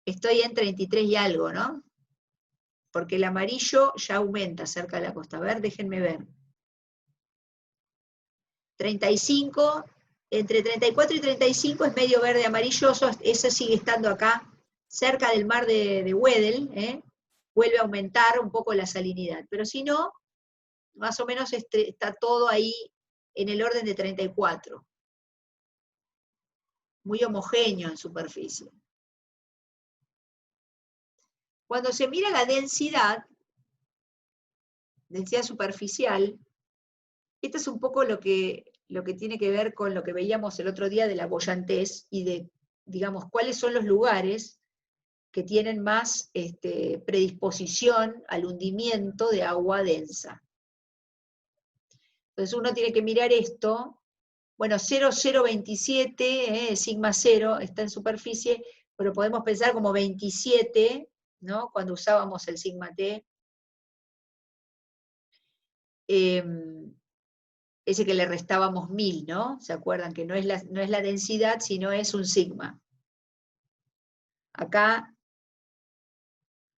estoy en 33 y algo, ¿no? Porque el amarillo ya aumenta cerca de la costa. A ver, déjenme ver. 35, entre 34 y 35 es medio verde amarilloso, eso sigue estando acá, cerca del mar de Weddell, vuelve a aumentar un poco la salinidad. Pero si no, más o menos está todo ahí en el orden de 34. Muy homogéneo en superficie. Cuando se mira la densidad superficial, esto es un poco lo que tiene que ver con lo que veíamos el otro día de la boyantez y de, digamos, cuáles son los lugares que tienen más predisposición al hundimiento de agua densa. Entonces uno tiene que mirar esto, bueno, 0,027, sigma 0, está en superficie, pero podemos pensar como 27, ¿no? Cuando usábamos el sigma T. Ese que le restábamos 1000, ¿no? ¿Se acuerdan? Que no es la densidad, sino es un sigma. Acá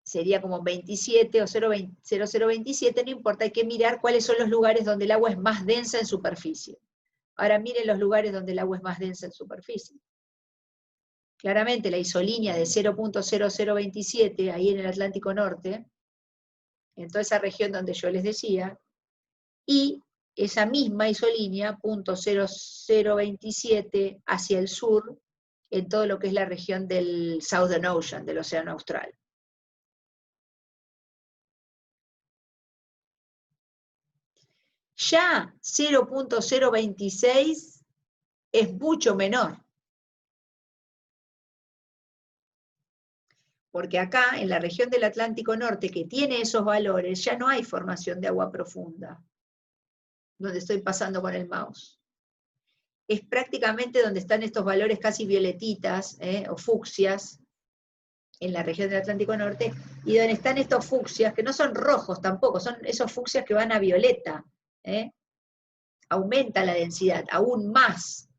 sería como 27 o 0,027, no importa, hay que mirar cuáles son los lugares donde el agua es más densa en superficie. Ahora miren los lugares donde el agua es más densa en superficie. Claramente la isolínea de 0,0027, ahí en el Atlántico Norte, en toda esa región donde yo les decía, y esa misma isolínea, .0027, hacia el sur, en todo lo que es la región del Southern Ocean, del Océano Austral. Ya 0.026 es mucho menor. Porque acá, en la región del Atlántico Norte, que tiene esos valores, ya no hay formación de agua profunda, donde estoy pasando con el mouse. Es prácticamente donde están estos valores casi violetitas, o fucsias, en la región del Atlántico Norte, y donde están estos fucsias, que no son rojos tampoco, son esos fucsias que van a violeta. Aumenta la densidad, aún más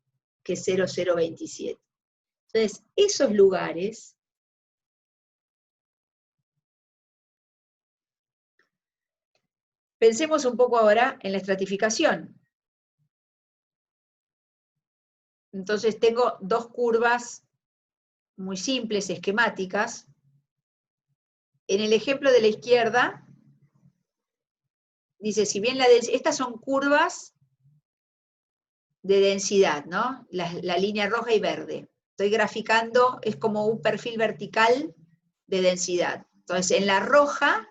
que 0,027. Entonces, esos lugares pensemos un poco ahora en la estratificación. Entonces tengo dos curvas muy simples, esquemáticas. En el ejemplo de la izquierda, dice, si bien estas son curvas de densidad, ¿no? La línea roja y verde. Estoy graficando, es como un perfil vertical de densidad. Entonces, en la roja,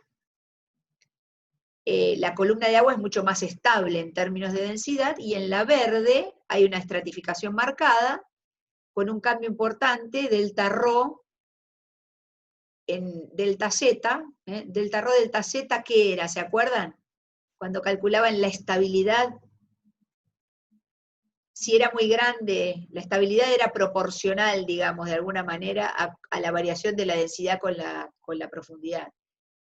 la columna de agua es mucho más estable en términos de densidad, y en la verde hay una estratificación marcada, con un cambio importante, delta ρ en delta z. Delta ρ, delta z, ¿qué era? ¿Se acuerdan? Cuando calculaban la estabilidad, si era muy grande, la estabilidad era proporcional, digamos, de alguna manera, a la variación de la densidad con la profundidad.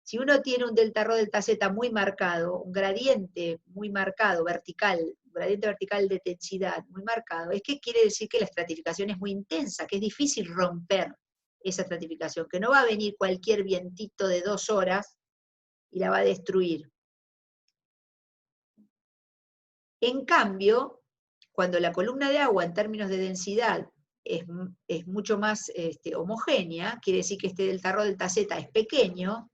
Si uno tiene un delta ρ, delta z muy marcado, un gradiente muy marcado, vertical, un gradiente vertical de densidad muy marcado, es que quiere decir que la estratificación es muy intensa, que es difícil romper esa estratificación, que no va a venir cualquier vientito de 2 horas y la va a destruir. En cambio, cuando la columna de agua en términos de densidad es mucho más homogénea, quiere decir que este delta ρ, delta z es pequeño,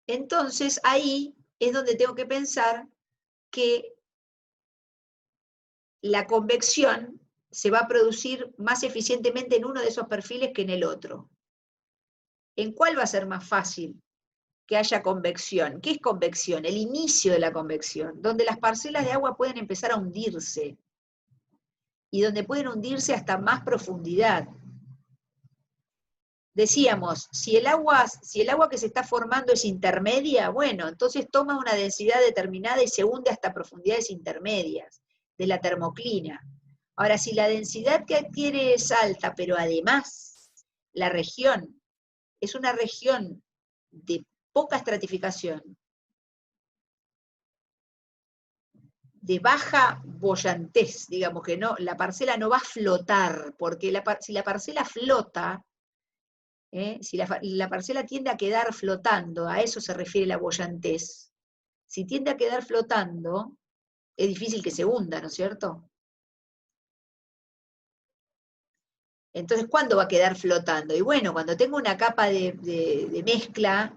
entonces ahí es donde tengo que pensar que la convección se va a producir más eficientemente en uno de esos perfiles que en el otro. ¿En cuál va a ser más fácil que haya convección? ¿Qué es convección? El inicio de la convección, donde las parcelas de agua pueden empezar a hundirse, y donde pueden hundirse hasta más profundidad. Decíamos, si el agua que se está formando es intermedia, bueno, entonces toma una densidad determinada y se hunde hasta profundidades intermedias de la termoclina. Ahora, si la densidad que adquiere es alta, pero además la región es una región de poca estratificación, de baja boyantez, digamos que no, la parcela no va a flotar, porque si la parcela flota, si la parcela tiende a quedar flotando, a eso se refiere la boyantez. Si tiende a quedar flotando, es difícil que se hunda, ¿no es cierto? Entonces, ¿cuándo va a quedar flotando? Y bueno, cuando tengo una capa de mezcla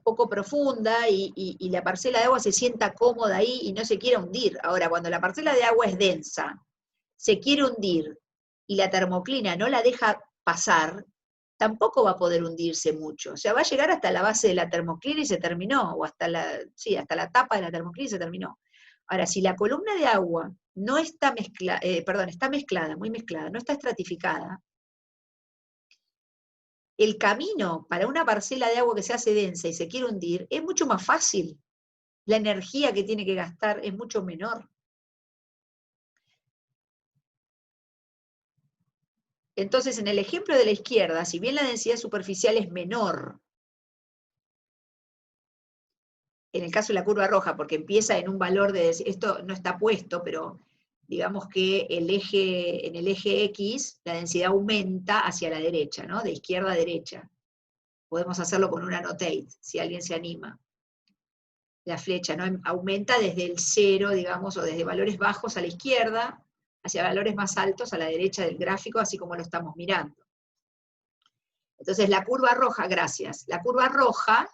poco profunda y la parcela de agua se sienta cómoda ahí y no se quiera hundir. Ahora, cuando la parcela de agua es densa, se quiere hundir y la termoclina no la deja pasar, tampoco va a poder hundirse mucho. O sea, va a llegar hasta la base de la termoclina y se terminó, o hasta la tapa de la termoclina y se terminó. Ahora, si la columna de agua no está mezclada, está mezclada, muy mezclada, no está estratificada, el camino para una parcela de agua que se hace densa y se quiere hundir es mucho más fácil. La energía que tiene que gastar es mucho menor. Entonces, en el ejemplo de la izquierda, si bien la densidad superficial es menor, en el caso de la curva roja, porque empieza en un valor de, esto no está puesto, pero digamos que en el eje X, la densidad aumenta hacia la derecha, ¿no? De izquierda a derecha. Podemos hacerlo con una annotate, si alguien se anima. La flecha, ¿no? Aumenta desde el 0, digamos, o desde valores bajos a la izquierda, hacia valores más altos a la derecha del gráfico, así como lo estamos mirando. Entonces la curva roja, gracias, la curva roja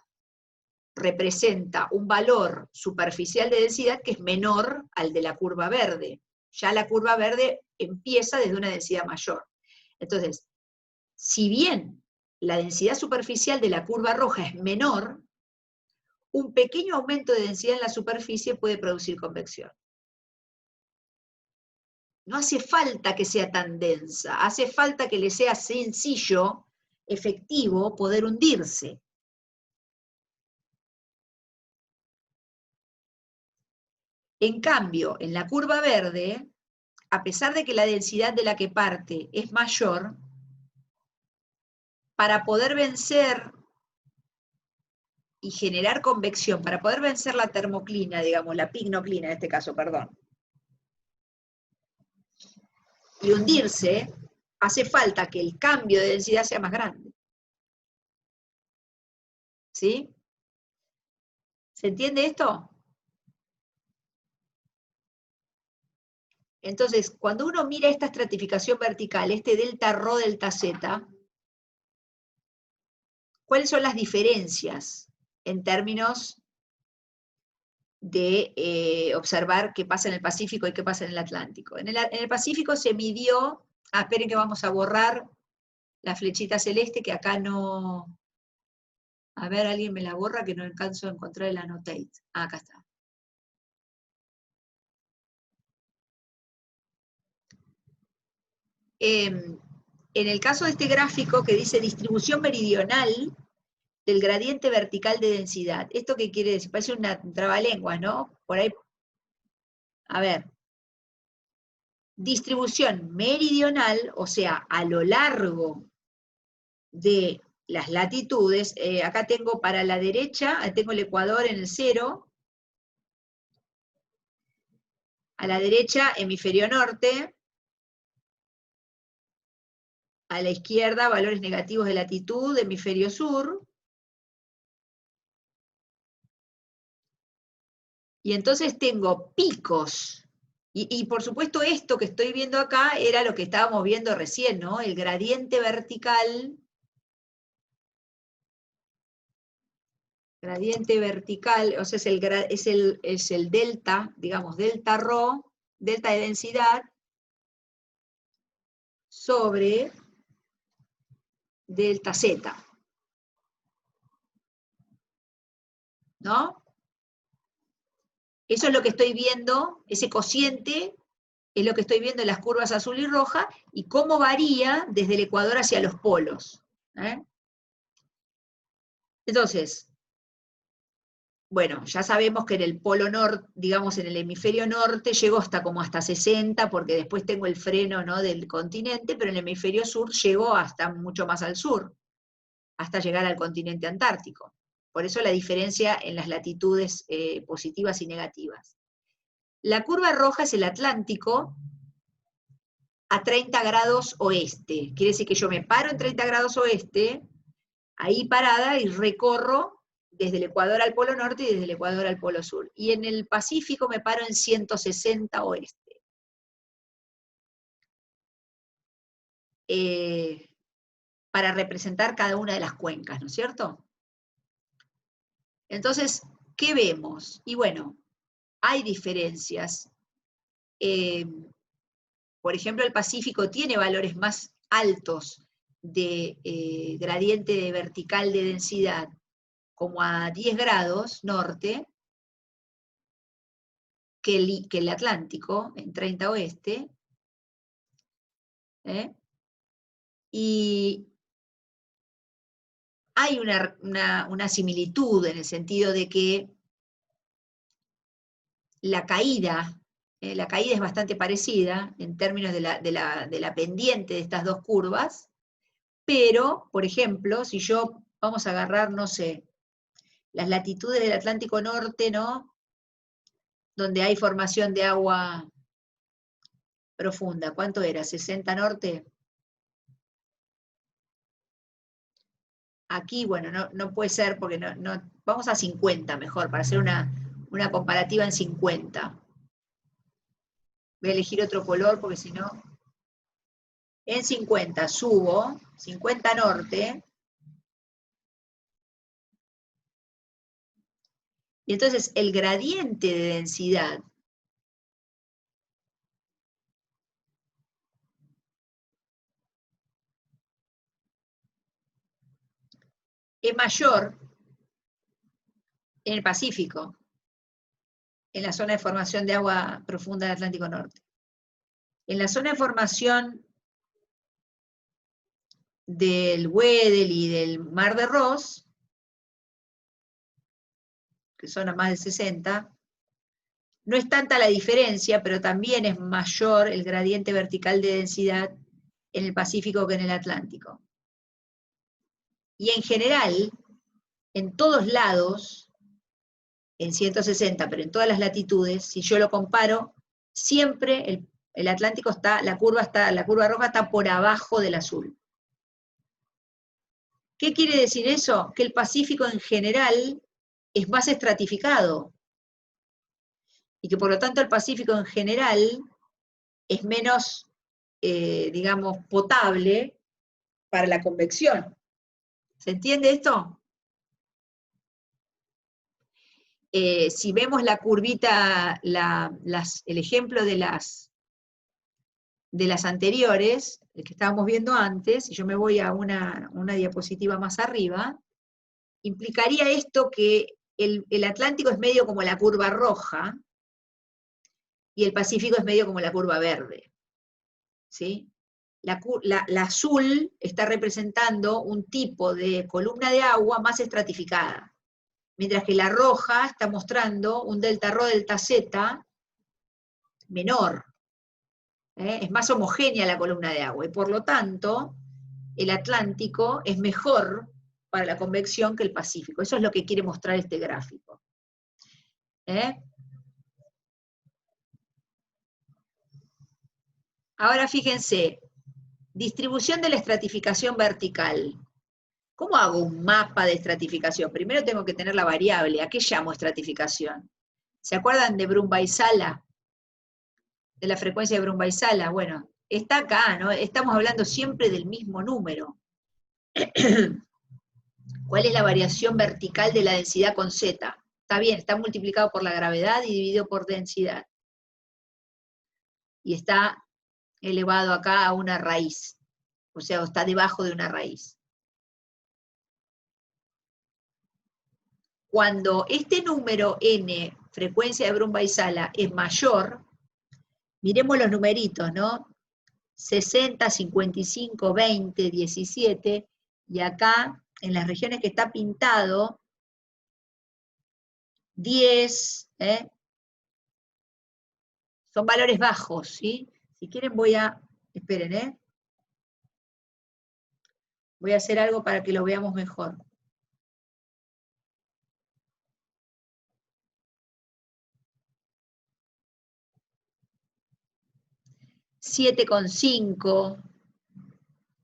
representa un valor superficial de densidad que es menor al de la curva verde. Ya la curva verde empieza desde una densidad mayor. Entonces, si bien la densidad superficial de la curva roja es menor, un pequeño aumento de densidad en la superficie puede producir convección. No hace falta que sea tan densa, hace falta que le sea sencillo, efectivo, poder hundirse. En cambio, en la curva verde, a pesar de que la densidad de la que parte es mayor, para poder vencer y generar convección, para poder vencer la termoclina, digamos, la pignoclina en este caso, perdón, y hundirse, hace falta que el cambio de densidad sea más grande. ¿Sí? ¿Se entiende esto? Entonces, cuando uno mira esta estratificación vertical, este delta Rho, delta Z, ¿cuáles son las diferencias en términos de observar qué pasa en el Pacífico y qué pasa en el Atlántico? En el Pacífico se midió, esperen que vamos a borrar la flechita celeste, que acá no, a ver, alguien me la borra, que no alcanzo a encontrar el annotate. Acá está. En el caso de este gráfico que dice distribución meridional del gradiente vertical de densidad, ¿esto qué quiere decir? Parece una trabalengua, ¿no? Por ahí, a ver, distribución meridional, o sea, a lo largo de las latitudes, acá tengo para la derecha, tengo el Ecuador en el 0, a la derecha hemisferio norte, a la izquierda valores negativos de latitud, hemisferio sur, y entonces tengo picos. Y por supuesto esto que estoy viendo acá era lo que estábamos viendo recién, ¿no? El gradiente vertical. Gradiente vertical, o sea, es el delta, digamos, delta Rho, delta de densidad, sobre delta Z. ¿No? Eso es lo que estoy viendo, ese cociente es lo que estoy viendo en las curvas azul y roja, y cómo varía desde el ecuador hacia los polos. Entonces, bueno, ya sabemos que en el polo norte, digamos en el hemisferio norte, llegó hasta 60, porque después tengo el freno, ¿no?, del continente, pero en el hemisferio sur llegó hasta mucho más al sur, hasta llegar al continente antártico. Por eso la diferencia en las latitudes positivas y negativas. La curva roja es el Atlántico a 30 grados oeste. Quiere decir que yo me paro en 30 grados oeste, ahí parada, y recorro desde el Ecuador al Polo Norte y desde el Ecuador al Polo Sur. Y en el Pacífico me paro en 160 oeste. Para representar cada una de las cuencas, ¿no es cierto? Entonces, ¿qué vemos? Y bueno, hay diferencias. Por ejemplo, el Pacífico tiene valores más altos de gradiente vertical de densidad, como a 10 grados norte, que el Atlántico, en 30 oeste. Y hay una similitud en el sentido de que la caída es bastante parecida en términos de la pendiente de estas dos curvas, pero, por ejemplo, si vamos a agarrar, no sé, las latitudes del Atlántico Norte, ¿no?, donde hay formación de agua profunda, ¿cuánto era? ¿60 norte? Aquí, bueno, no puede ser porque vamos a 50 mejor, para hacer una comparativa en 50. Voy a elegir otro color porque si no... En 50 subo, 50 norte, y entonces el gradiente de densidad es mayor En el Pacífico, en la zona de formación de agua profunda del Atlántico Norte. En la zona de formación del Weddell y del Mar de Ross, que son a más de 60, no es tanta la diferencia, pero también es mayor el gradiente vertical de densidad en el Pacífico que en el Atlántico. Y en general, en todos lados, en 160, pero en todas las latitudes, si yo lo comparo, siempre el Atlántico está, la curva roja está por abajo del azul. ¿Qué quiere decir eso? Que el Pacífico en general es más estratificado, y que por lo tanto el Pacífico en general es menos, digamos, potable para la convección. ¿Se entiende esto? Si vemos la curvita, el ejemplo de las anteriores, el que estábamos viendo antes, y yo me voy a una diapositiva más arriba, implicaría esto que el Atlántico es medio como la curva roja, y el Pacífico es medio como la curva verde. ¿Sí? La azul está representando un tipo de columna de agua más estratificada, mientras que la roja está mostrando un delta Rho, delta Z menor. Es más homogénea la columna de agua, y por lo tanto, el Atlántico es mejor para la convección que el Pacífico. Eso es lo que quiere mostrar este gráfico. Ahora fíjense, distribución de la estratificación vertical. ¿Cómo hago un mapa de estratificación? Primero tengo que tener la variable. ¿A qué llamo estratificación? ¿Se acuerdan de Brumbaisala? De la frecuencia de Brumbaisala. Bueno, está acá, ¿no? Estamos hablando siempre del mismo número. ¿Cuál es la variación vertical de la densidad con Z? Está bien, está multiplicado por la gravedad y dividido por densidad. Y está elevado acá a una raíz. O sea, está debajo de una raíz. Cuando este número n, frecuencia de Brumbaisala, es mayor, miremos los numeritos, ¿no? 60, 55, 20, 17, y acá, en las regiones que está pintado, 10, son valores bajos, ¿sí? Si quieren esperen, voy a hacer algo para que lo veamos mejor. $7,5,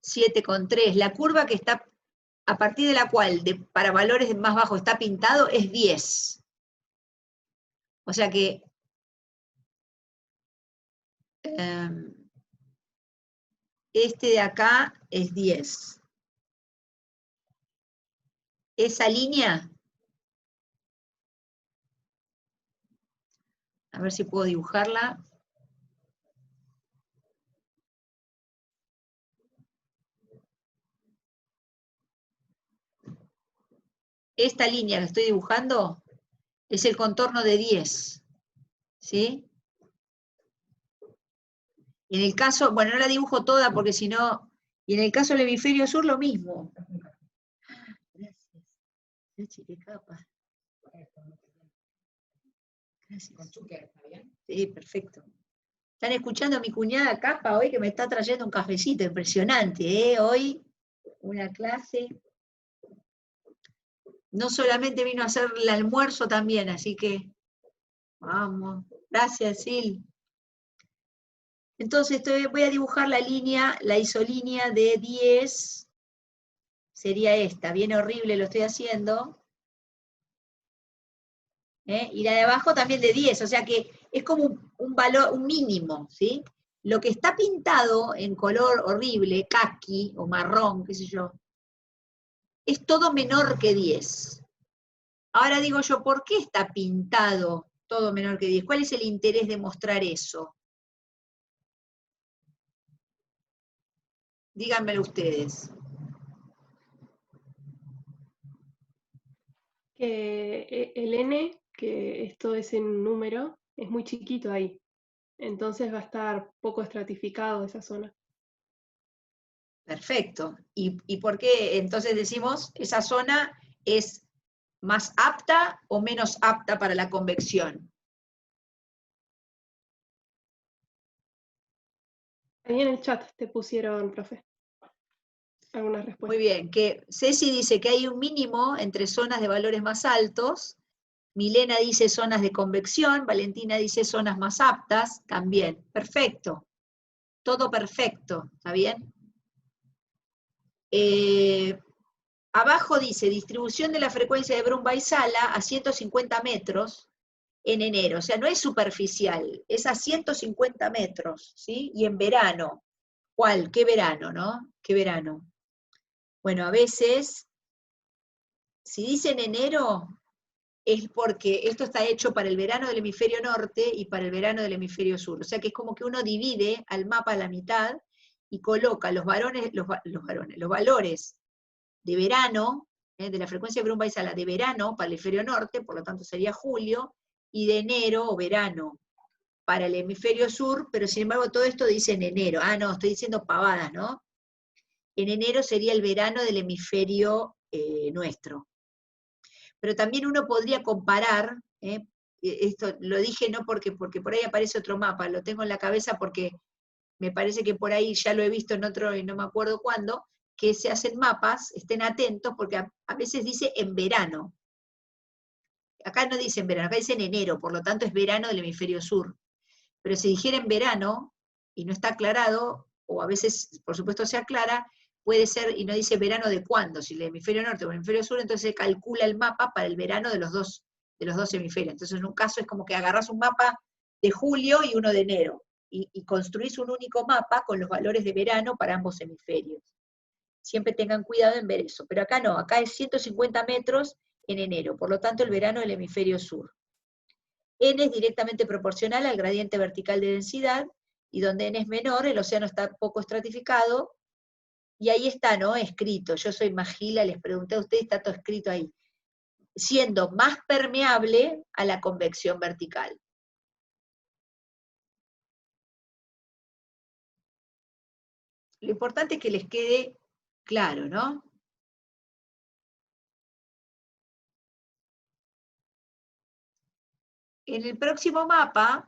7,3. La curva que está, a partir de la cual para valores más bajos está pintado, es 10. O sea que este de acá es 10. Esa línea, a ver si puedo dibujarla. Esta línea que estoy dibujando es el contorno de 10. ¿Sí? En el caso, bueno, no la dibujo toda porque si no, y en el caso del hemisferio sur lo mismo. Gracias. Qué capa. Gracias. Sí, perfecto. Están escuchando a mi cuñada Capa hoy que me está trayendo un cafecito, impresionante, ¿eh? Hoy una clase. No solamente vino a hacer el almuerzo también, así que vamos. Gracias, Sil. Entonces voy a dibujar la línea, la isolínea de 10, sería esta, bien horrible lo estoy haciendo. Y la de abajo también de 10, o sea que es como un valor, un mínimo, ¿sí? Lo que está pintado en color horrible, caqui o marrón, qué sé yo, es todo menor que 10. Ahora digo yo, ¿por qué está pintado todo menor que 10? ¿Cuál es el interés de mostrar eso? Díganmelo ustedes. Que el n, que esto es en número, es muy chiquito ahí. Entonces va a estar poco estratificado esa zona. Perfecto. ¿Y por qué entonces decimos esa zona es más apta o menos apta para la convección? Ahí en el chat te pusieron, profe, algunas Muy respuestas. bien, que Ceci dice que hay un mínimo entre zonas de valores más altos, Milena dice zonas de convección, Valentina dice zonas más aptas, también. Perfecto. Todo perfecto, ¿está bien? Abajo dice, distribución de la frecuencia de Brun-Väisälä a 150 metros en enero. O sea, no es superficial, es a 150 metros, ¿sí? Y en verano. ¿Cuál? ¿Qué verano, no? ¿Qué verano? Bueno, a veces, si dicen enero, es porque esto está hecho para el verano del hemisferio norte y para el verano del hemisferio sur. O sea que es como que uno divide al mapa a la mitad y coloca los valores de verano, de la frecuencia de Brun-Väisälä de verano para el hemisferio norte, por lo tanto sería julio, y de enero o verano para el hemisferio sur, pero sin embargo todo esto dice en enero. Ah, no, estoy diciendo pavadas, ¿no? En enero sería el verano del hemisferio nuestro. Pero también uno podría comparar, esto lo dije no porque por ahí aparece otro mapa, lo tengo en la cabeza porque me parece que por ahí ya lo he visto en otro y no me acuerdo cuándo, que se hacen mapas, estén atentos, porque a veces dice en verano. Acá no dice en verano, acá dice en enero, por lo tanto es verano del hemisferio sur. Pero si dijera en verano, y no está aclarado, o a veces, por supuesto, se aclara, puede ser, y no dice verano de cuándo, si el hemisferio norte o el hemisferio sur, entonces se calcula el mapa para el verano de los dos hemisferios. Entonces, en un caso es como que agarrás un mapa de julio y uno de enero, y construís un único mapa con los valores de verano para ambos hemisferios. Siempre tengan cuidado en ver eso. Pero acá no, acá es 150 metros en enero, por lo tanto el verano del hemisferio sur. N es directamente proporcional al gradiente vertical de densidad, y donde N es menor, el océano está poco estratificado, y ahí está, ¿no? Escrito. Yo soy Magila, les pregunté a ustedes, está todo escrito ahí. Siendo más permeable a la convección vertical. Lo importante es que les quede claro, ¿no? En el próximo mapa,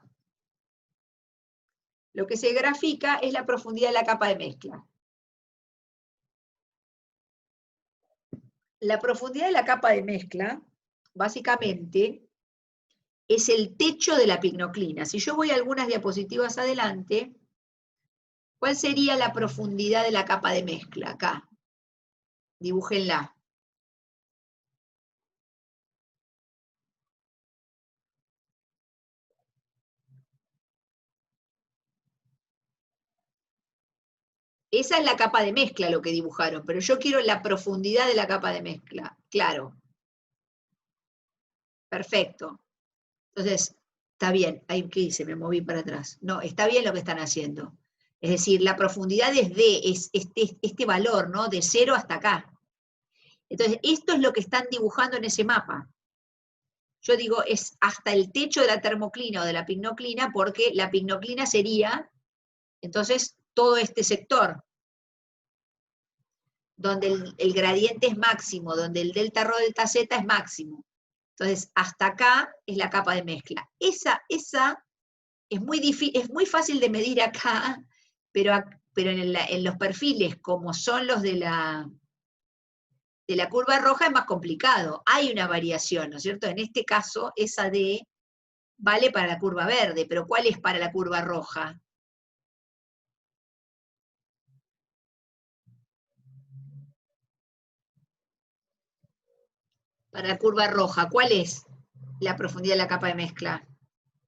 lo que se grafica es la profundidad de la capa de mezcla. La profundidad de la capa de mezcla, básicamente, es el techo de la pignoclina. Si yo voy a algunas diapositivas adelante, ¿cuál sería la profundidad de la capa de mezcla? Acá. Dibújenla. Esa es la capa de mezcla lo que dibujaron, pero yo quiero la profundidad de la capa de mezcla. Claro. Perfecto. Entonces, está bien. Ahí, ¿qué hice? Me moví para atrás. No, está bien lo que están haciendo. Es decir, la profundidad es este valor, ¿no? De 0 hasta acá. Entonces, esto es lo que están dibujando en ese mapa. Yo digo, es hasta el techo de la termoclina o de la pignoclina, porque la pignoclina sería, entonces, todo este sector, donde el gradiente es máximo, donde el delta rho delta zeta es máximo. Entonces, hasta acá es la capa de mezcla. Esa es muy fácil de medir acá, pero en los perfiles, como son los de la curva roja, es más complicado. Hay una variación, ¿no es cierto? En este caso, esa D vale para la curva verde, pero ¿cuál es para la curva roja? Para la curva roja, ¿cuál es la profundidad de la capa de mezcla?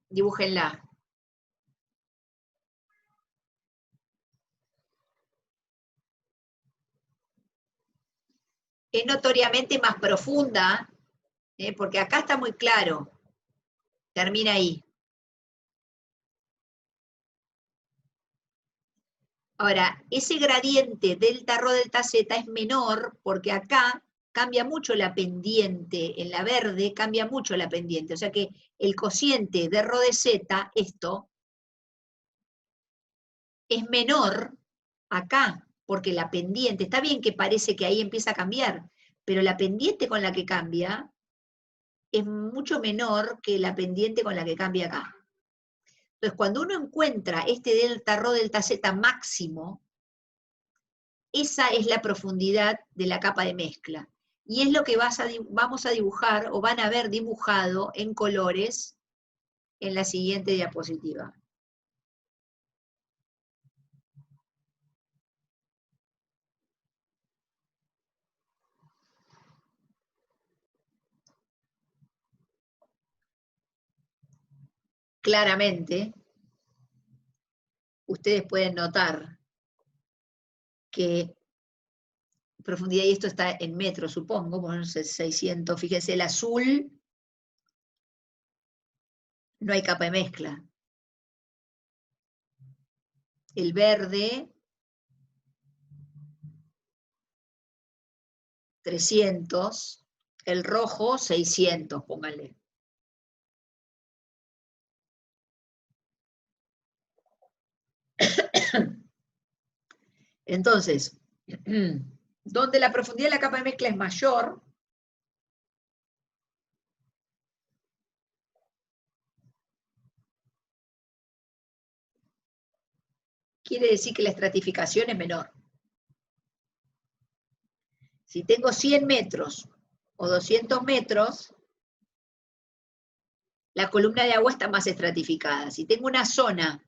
Dibújenla. Es notoriamente más profunda, porque acá está muy claro. Termina ahí. Ahora, ese gradiente delta rho delta zeta es menor porque acá cambia mucho la pendiente, en la verde cambia mucho la pendiente, o sea que el cociente de Rho de Z, esto, es menor acá, porque la pendiente, está bien que parece que ahí empieza a cambiar, pero la pendiente con la que cambia es mucho menor que la pendiente con la que cambia acá. Entonces, cuando uno encuentra este delta Rho delta Z máximo, esa es la profundidad de la capa de mezcla. Y es lo que vamos a dibujar, o van a ver dibujado en colores en la siguiente diapositiva. Claramente, ustedes pueden notar que profundidad, y esto está en metros, supongo, bueno, 600, fíjense, el azul, no hay capa de mezcla. El verde, 300, el rojo, 600, pónganle. Entonces, donde la profundidad de la capa de mezcla es mayor, quiere decir que la estratificación es menor. Si tengo 100 metros o 200 metros, la columna de agua está más estratificada. Si tengo una zona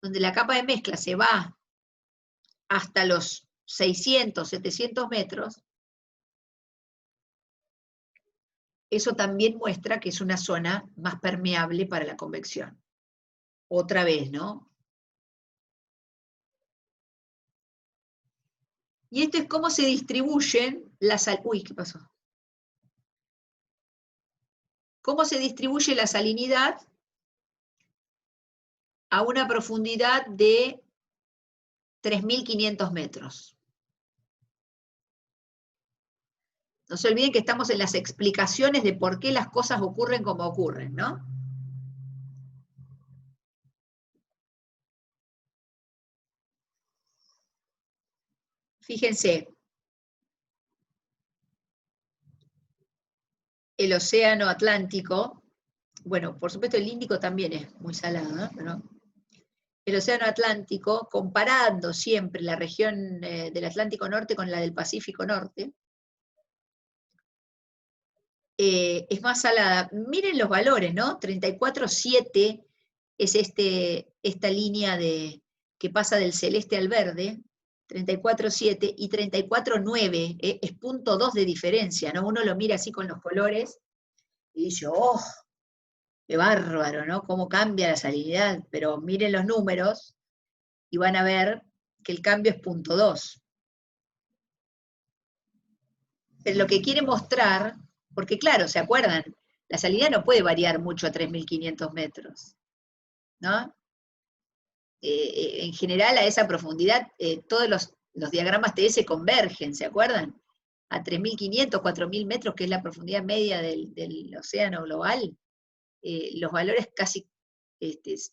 donde la capa de mezcla se va hasta los 600, 700 metros, eso también muestra que es una zona más permeable para la convección. Otra vez, ¿no? Y esto es cómo se distribuyen las... Uy, ¿qué pasó? ¿Cómo se distribuye la salinidad a una profundidad de 3.500 metros? No se olviden que estamos en las explicaciones de por qué las cosas ocurren como ocurren, ¿no? Fíjense, el océano Atlántico, bueno, por supuesto el Índico también es muy salado, ¿no? El océano Atlántico, comparando siempre la región del Atlántico Norte con la del Pacífico Norte, es más salada. Miren los valores, ¿no? 34,7 es esta línea que pasa del celeste al verde, 34,7 y 34,9 es 0,2 de diferencia, ¿no? Uno lo mira así con los colores y dice, ¡oh! ¡Qué bárbaro!, ¿no? Cómo cambia la salinidad, pero miren los números y van a ver que el cambio es 0,2. Pero lo que quiere mostrar, porque claro, ¿se acuerdan? La salinidad no puede variar mucho a 3.500 metros, ¿no? En general a esa profundidad todos los diagramas TS convergen, ¿se acuerdan? A 3.500, 4.000 metros, que es la profundidad media del océano global, los valores casi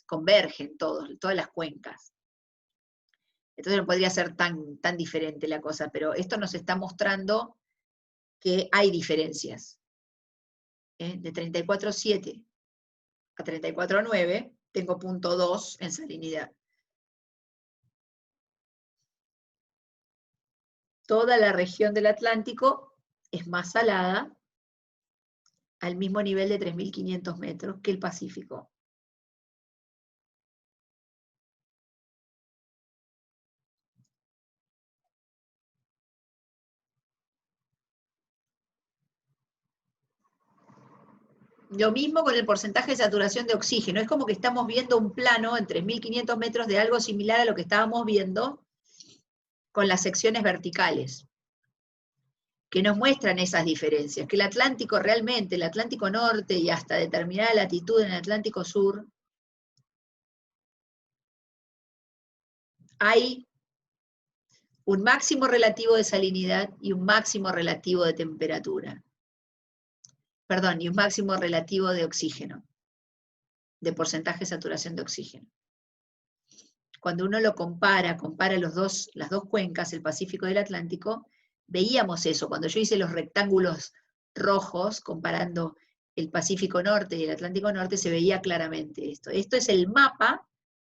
convergen todas las cuencas. Entonces no podría ser tan diferente la cosa, pero esto nos está mostrando que hay diferencias. De 34,7 a 34,9 tengo 0,2 en salinidad. Toda la región del Atlántico es más salada, al mismo nivel de 3.500 metros que el Pacífico. Lo mismo con el porcentaje de saturación de oxígeno. Es como que estamos viendo un plano en 3.500 metros de algo similar a lo que estábamos viendo con las secciones verticales, que nos muestran esas diferencias, que el Atlántico realmente, el Atlántico Norte y hasta determinada latitud en el Atlántico Sur, hay un máximo relativo de salinidad y un máximo relativo de temperatura. Perdón, y un máximo relativo de oxígeno, de porcentaje de saturación de oxígeno. Cuando uno lo compara las dos cuencas, el Pacífico y el Atlántico, veíamos eso. Cuando yo hice los rectángulos rojos, comparando el Pacífico Norte y el Atlántico Norte, se veía claramente esto. Esto es el mapa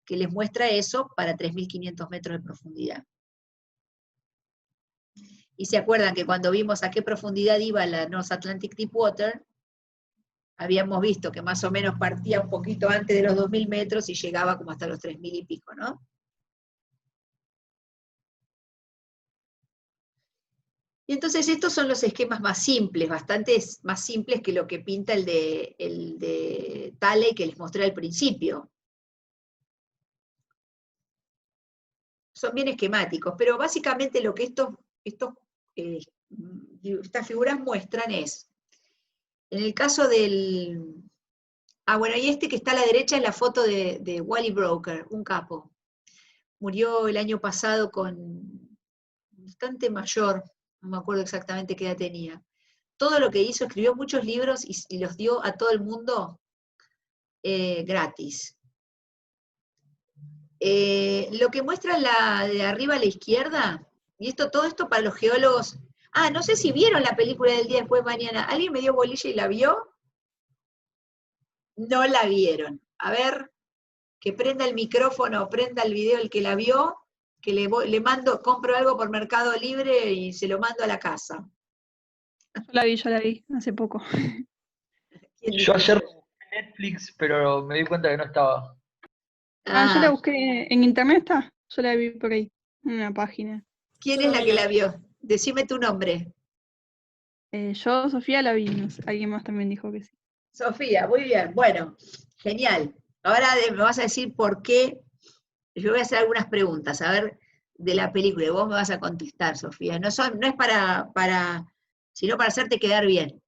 que les muestra eso para 3.500 metros de profundidad. Y se acuerdan que cuando vimos a qué profundidad iba la North Atlantic Deepwater, habíamos visto que más o menos partía un poquito antes de los 2.000 metros y llegaba como hasta los 3.000 y pico, ¿no? Y entonces estos son los esquemas más simples, bastante más simples que lo que pinta el de Talley que les mostré al principio. Son bien esquemáticos, pero básicamente lo que estas figuras muestran es, en el caso del... bueno, y este que está a la derecha es la foto de Wally Broker, un capo. Murió el año pasado bastante mayor, no me acuerdo exactamente qué edad tenía. Todo lo que hizo, escribió muchos libros y los dio a todo el mundo gratis. Lo que muestra de arriba a la izquierda, y todo esto para los geólogos. No sé si vieron la película del día después de mañana. ¿Alguien me dio bolilla y la vio? No la vieron. A ver, que prenda el micrófono, prenda el video el que la vio, que le mando, compro algo por Mercado Libre y se lo mando a la casa. Yo la vi, hace poco. Yo ayer busqué Netflix, pero me di cuenta que no estaba. Yo la busqué, en internet está, yo la vi por ahí, en una página. ¿Quién es la que la vio? Decime tu nombre. Yo, Sofía, la vi, no sé, alguien más también dijo que sí. Sofía, muy bien, bueno, genial. Ahora me vas a decir por qué. Yo voy a hacer algunas preguntas, a ver, de la película, y vos me vas a contestar, Sofía. No es sino para hacerte quedar bien.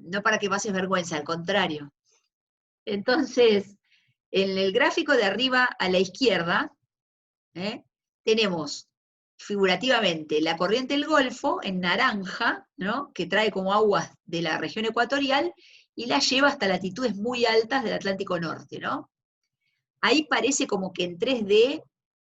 No para que pases vergüenza, al contrario. Entonces, en el gráfico de arriba a la izquierda, tenemos figurativamente la corriente del Golfo en naranja, ¿no? Que trae como aguas de la región ecuatorial y la lleva hasta latitudes muy altas del Atlántico Norte, ¿no? Ahí parece como que en 3D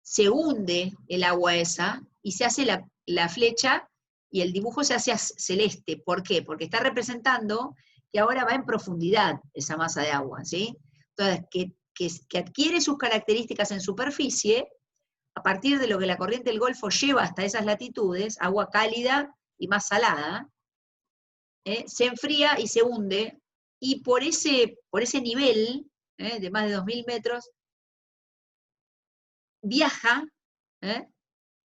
se hunde el agua esa y se hace la flecha y el dibujo se hace celeste. ¿Por qué? Porque está representando que ahora va en profundidad esa masa de agua, ¿sí? Entonces, que adquiere sus características en superficie a partir de lo que la corriente del Golfo lleva hasta esas latitudes, agua cálida y más salada, se enfría y se hunde, y por ese nivel, de más de 2.000 metros, viaja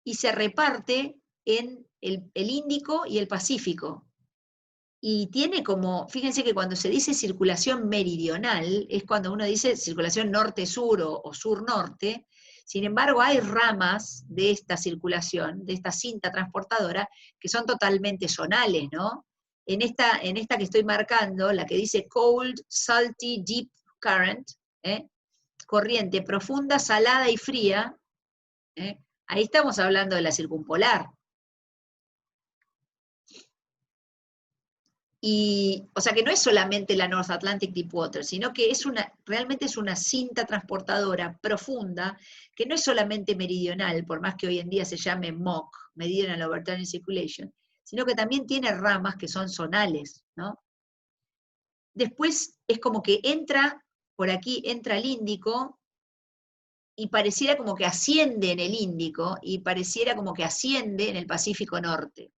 y se reparte en el Índico y el Pacífico. Y tiene como, fíjense que cuando se dice circulación meridional, es cuando uno dice circulación norte-sur o sur-norte. Sin embargo, hay ramas de esta circulación, de esta cinta transportadora, que son totalmente zonales, ¿no? En esta que estoy marcando, la que dice Cold, Salty, Deep Current, corriente profunda, salada y fría, ahí estamos hablando de la circumpolar. Y, o sea que no es solamente la North Atlantic Deepwater, sino que realmente es una cinta transportadora profunda, que no es solamente meridional, por más que hoy en día se llame MOC, Meridional Overturning Circulation, sino que también tiene ramas que son zonales, ¿no? Después es como que por aquí entra el Índico, y pareciera como que asciende en el Índico, y pareciera como que asciende en el Pacífico Norte.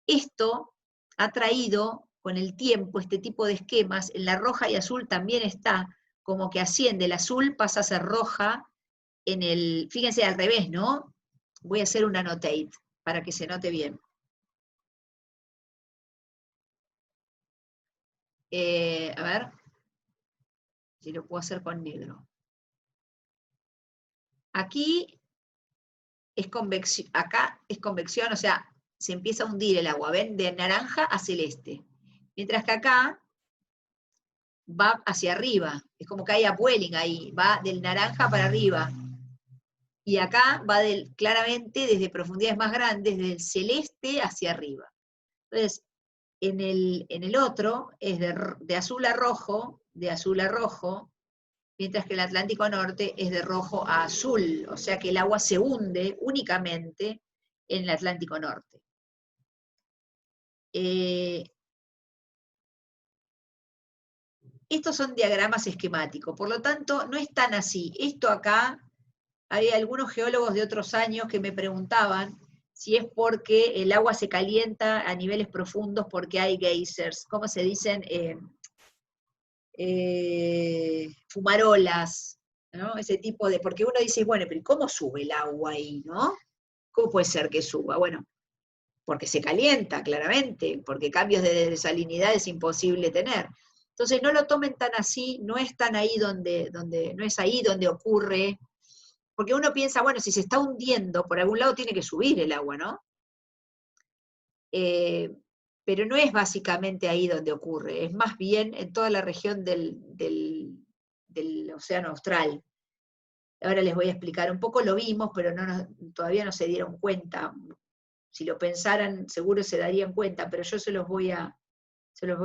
Esto ha traído con el tiempo este tipo de esquemas, en la roja y azul también está, como que asciende, el azul pasa a ser roja, fíjense al revés, ¿no? Voy a hacer un annotate para que se note bien. A ver, si lo puedo hacer con negro. Aquí es convección, acá es convección, o sea, se empieza a hundir el agua, ¿ven? De naranja a celeste. Mientras que acá va hacia arriba, es como que hay upwelling ahí, va del naranja para arriba. Y acá va claramente desde profundidades más grandes, desde el celeste hacia arriba. Entonces, en el otro es de azul a rojo, mientras que el Atlántico Norte es de rojo a azul, o sea que el agua se hunde únicamente en el Atlántico Norte. Estos son diagramas esquemáticos, por lo tanto no es tan así. Esto acá, hay algunos geólogos de otros años que me preguntaban si es porque el agua se calienta a niveles profundos porque hay geysers, ¿cómo se dicen? Fumarolas, ¿no? Ese tipo de, porque uno dice, bueno, pero ¿cómo sube el agua ahí, no? ¿Cómo puede ser que suba? Bueno, porque se calienta, claramente, porque cambios de salinidad es imposible tener. Entonces no lo tomen tan así, no es tan ahí no es ahí donde ocurre, porque uno piensa, bueno, si se está hundiendo, por algún lado tiene que subir el agua, ¿no? Pero no es básicamente ahí donde ocurre, es más bien en toda la región del Océano Austral. Ahora les voy a explicar, un poco lo vimos, pero todavía no se dieron cuenta. Si lo pensaran, seguro se darían cuenta, pero yo se los voy a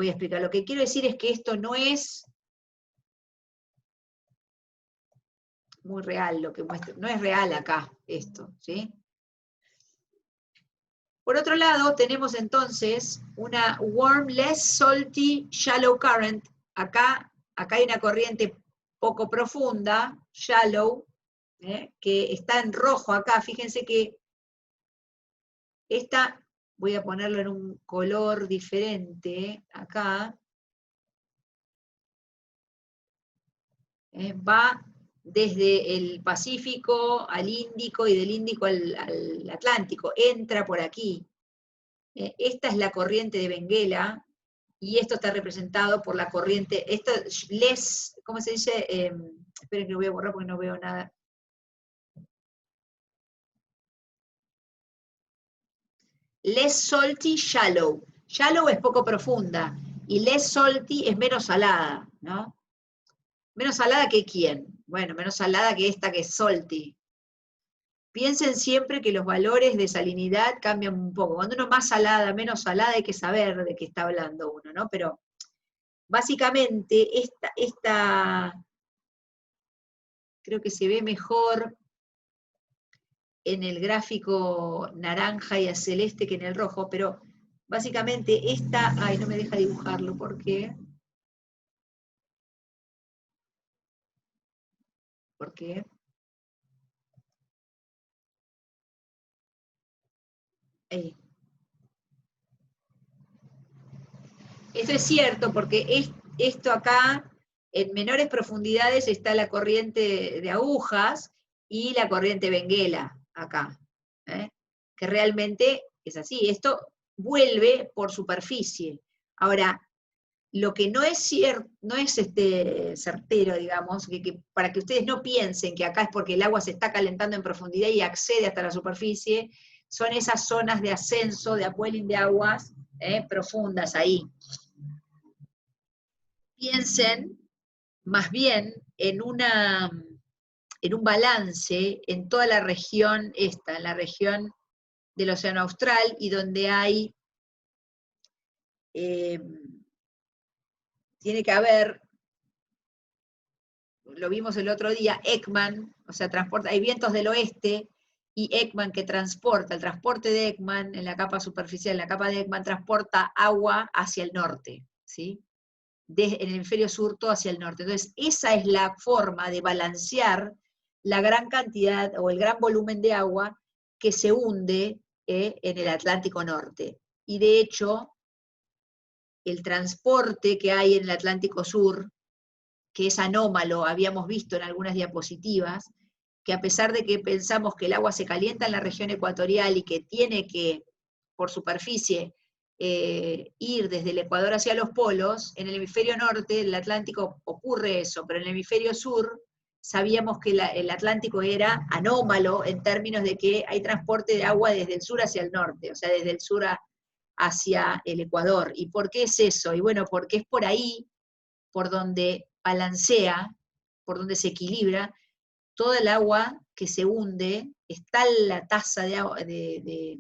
explicar. Lo que quiero decir es que esto no es muy real, lo que muestra, no es real acá, esto, ¿sí? Por otro lado, tenemos entonces una warm, less salty, shallow current. Acá hay una corriente poco profunda, shallow, que está en rojo acá. Fíjense que esta, voy a ponerlo en un color diferente acá, va desde el Pacífico al Índico y del Índico al Atlántico, entra por aquí. Esta es la corriente de Benguela, y esto está representado por la corriente, esto ¿cómo se dice? Esperen que lo voy a borrar porque no veo nada. Less salty, shallow. Shallow es poco profunda, y less salty es menos salada, ¿no? ¿Menos salada que quién? Bueno, menos salada que esta que es salty. Piensen siempre que los valores de salinidad cambian un poco. Cuando uno es más salada, menos salada, hay que saber de qué está hablando uno, ¿no? Pero básicamente esta creo que se ve mejor en el gráfico naranja y celeste que en el rojo, pero básicamente ay, no me deja dibujarlo, ¿por qué? ¿Por qué? Ahí. Eso es cierto, porque esto acá, en menores profundidades está la corriente de agujas y la corriente Benguela, acá, que realmente es así. Esto vuelve por superficie. Ahora, lo que no es cierto, no es certero, digamos, que para que ustedes no piensen que acá es porque el agua se está calentando en profundidad y accede hasta la superficie, son esas zonas de ascenso, de upwelling de aguas profundas ahí. Piensen más bien en un balance en toda la región en la región del Océano Austral, y donde hay, tiene que haber, lo vimos el otro día, Ekman, o sea, hay vientos del oeste, y Ekman que transporta, el transporte de Ekman en la capa superficial, la capa de Ekman transporta agua hacia el norte, ¿sí? En el hemisferio sur todo hacia el norte. Entonces, esa es la forma de balancear la gran cantidad o el gran volumen de agua que se hunde en el Atlántico Norte. Y de hecho, el transporte que hay en el Atlántico Sur, que es anómalo, habíamos visto en algunas diapositivas, que a pesar de que pensamos que el agua se calienta en la región ecuatorial y que tiene que, por superficie, ir desde el Ecuador hacia los polos, en el hemisferio norte, el Atlántico, ocurre eso, pero en el hemisferio sur sabíamos que el Atlántico era anómalo en términos de que hay transporte de agua desde el sur hacia el norte, o sea, desde el sur hacia el Ecuador. ¿Y por qué es eso? Y bueno, porque es por ahí, por donde balancea, por donde se equilibra, toda el agua que se hunde, está la tasa de, agua, de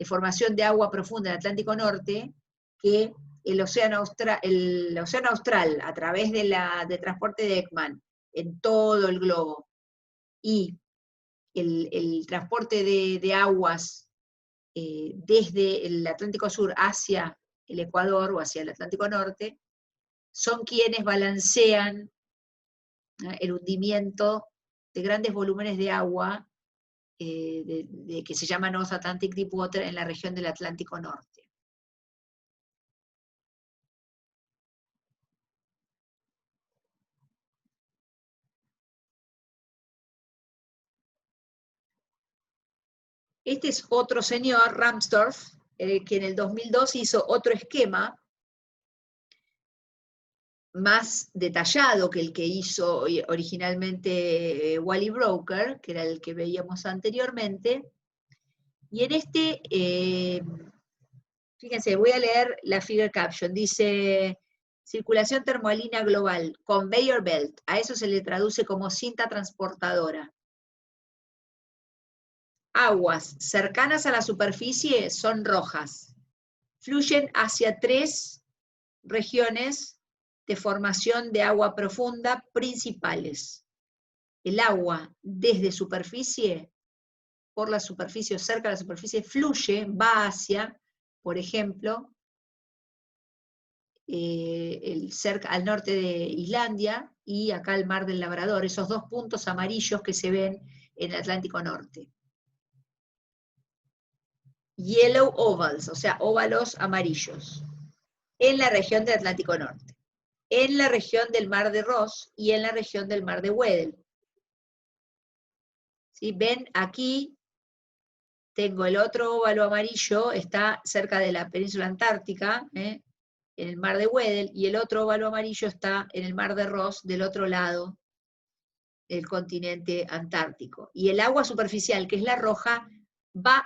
formación de agua profunda en el Atlántico Norte, que el océano Austral, a través de transporte de Ekman, en todo el globo, y el transporte de aguas desde el Atlántico Sur hacia el Ecuador o hacia el Atlántico Norte, son quienes balancean el hundimiento de grandes volúmenes de agua que se llama North Atlantic Deep Water en la región del Atlántico Norte. Este es otro señor, Ramsdorff, que en el 2002 hizo otro esquema más detallado que el que hizo originalmente Wally Broker, que era el que veíamos anteriormente. Y en este, fíjense, voy a leer la figure caption. Dice, circulación termoalina global, conveyor belt. A eso se le traduce como cinta transportadora. Aguas cercanas a la superficie son rojas. Fluyen hacia 3 regiones de formación de agua profunda principales. El agua desde superficie, por la superficie o cerca de la superficie, fluye, va hacia, por ejemplo, cerca al norte de Islandia y acá el Mar del Labrador, esos 2 puntos amarillos que se ven en el Atlántico Norte. Yellow ovals, o sea, óvalos amarillos, en la región del Atlántico Norte, en la región del Mar de Ross y en la región del Mar de Weddell. ¿Sí? Ven aquí, tengo el otro óvalo amarillo, está cerca de la península antártica, en el Mar de Weddell, y el otro óvalo amarillo está en el Mar de Ross, del otro lado del continente antártico. Y el agua superficial, que es la roja, va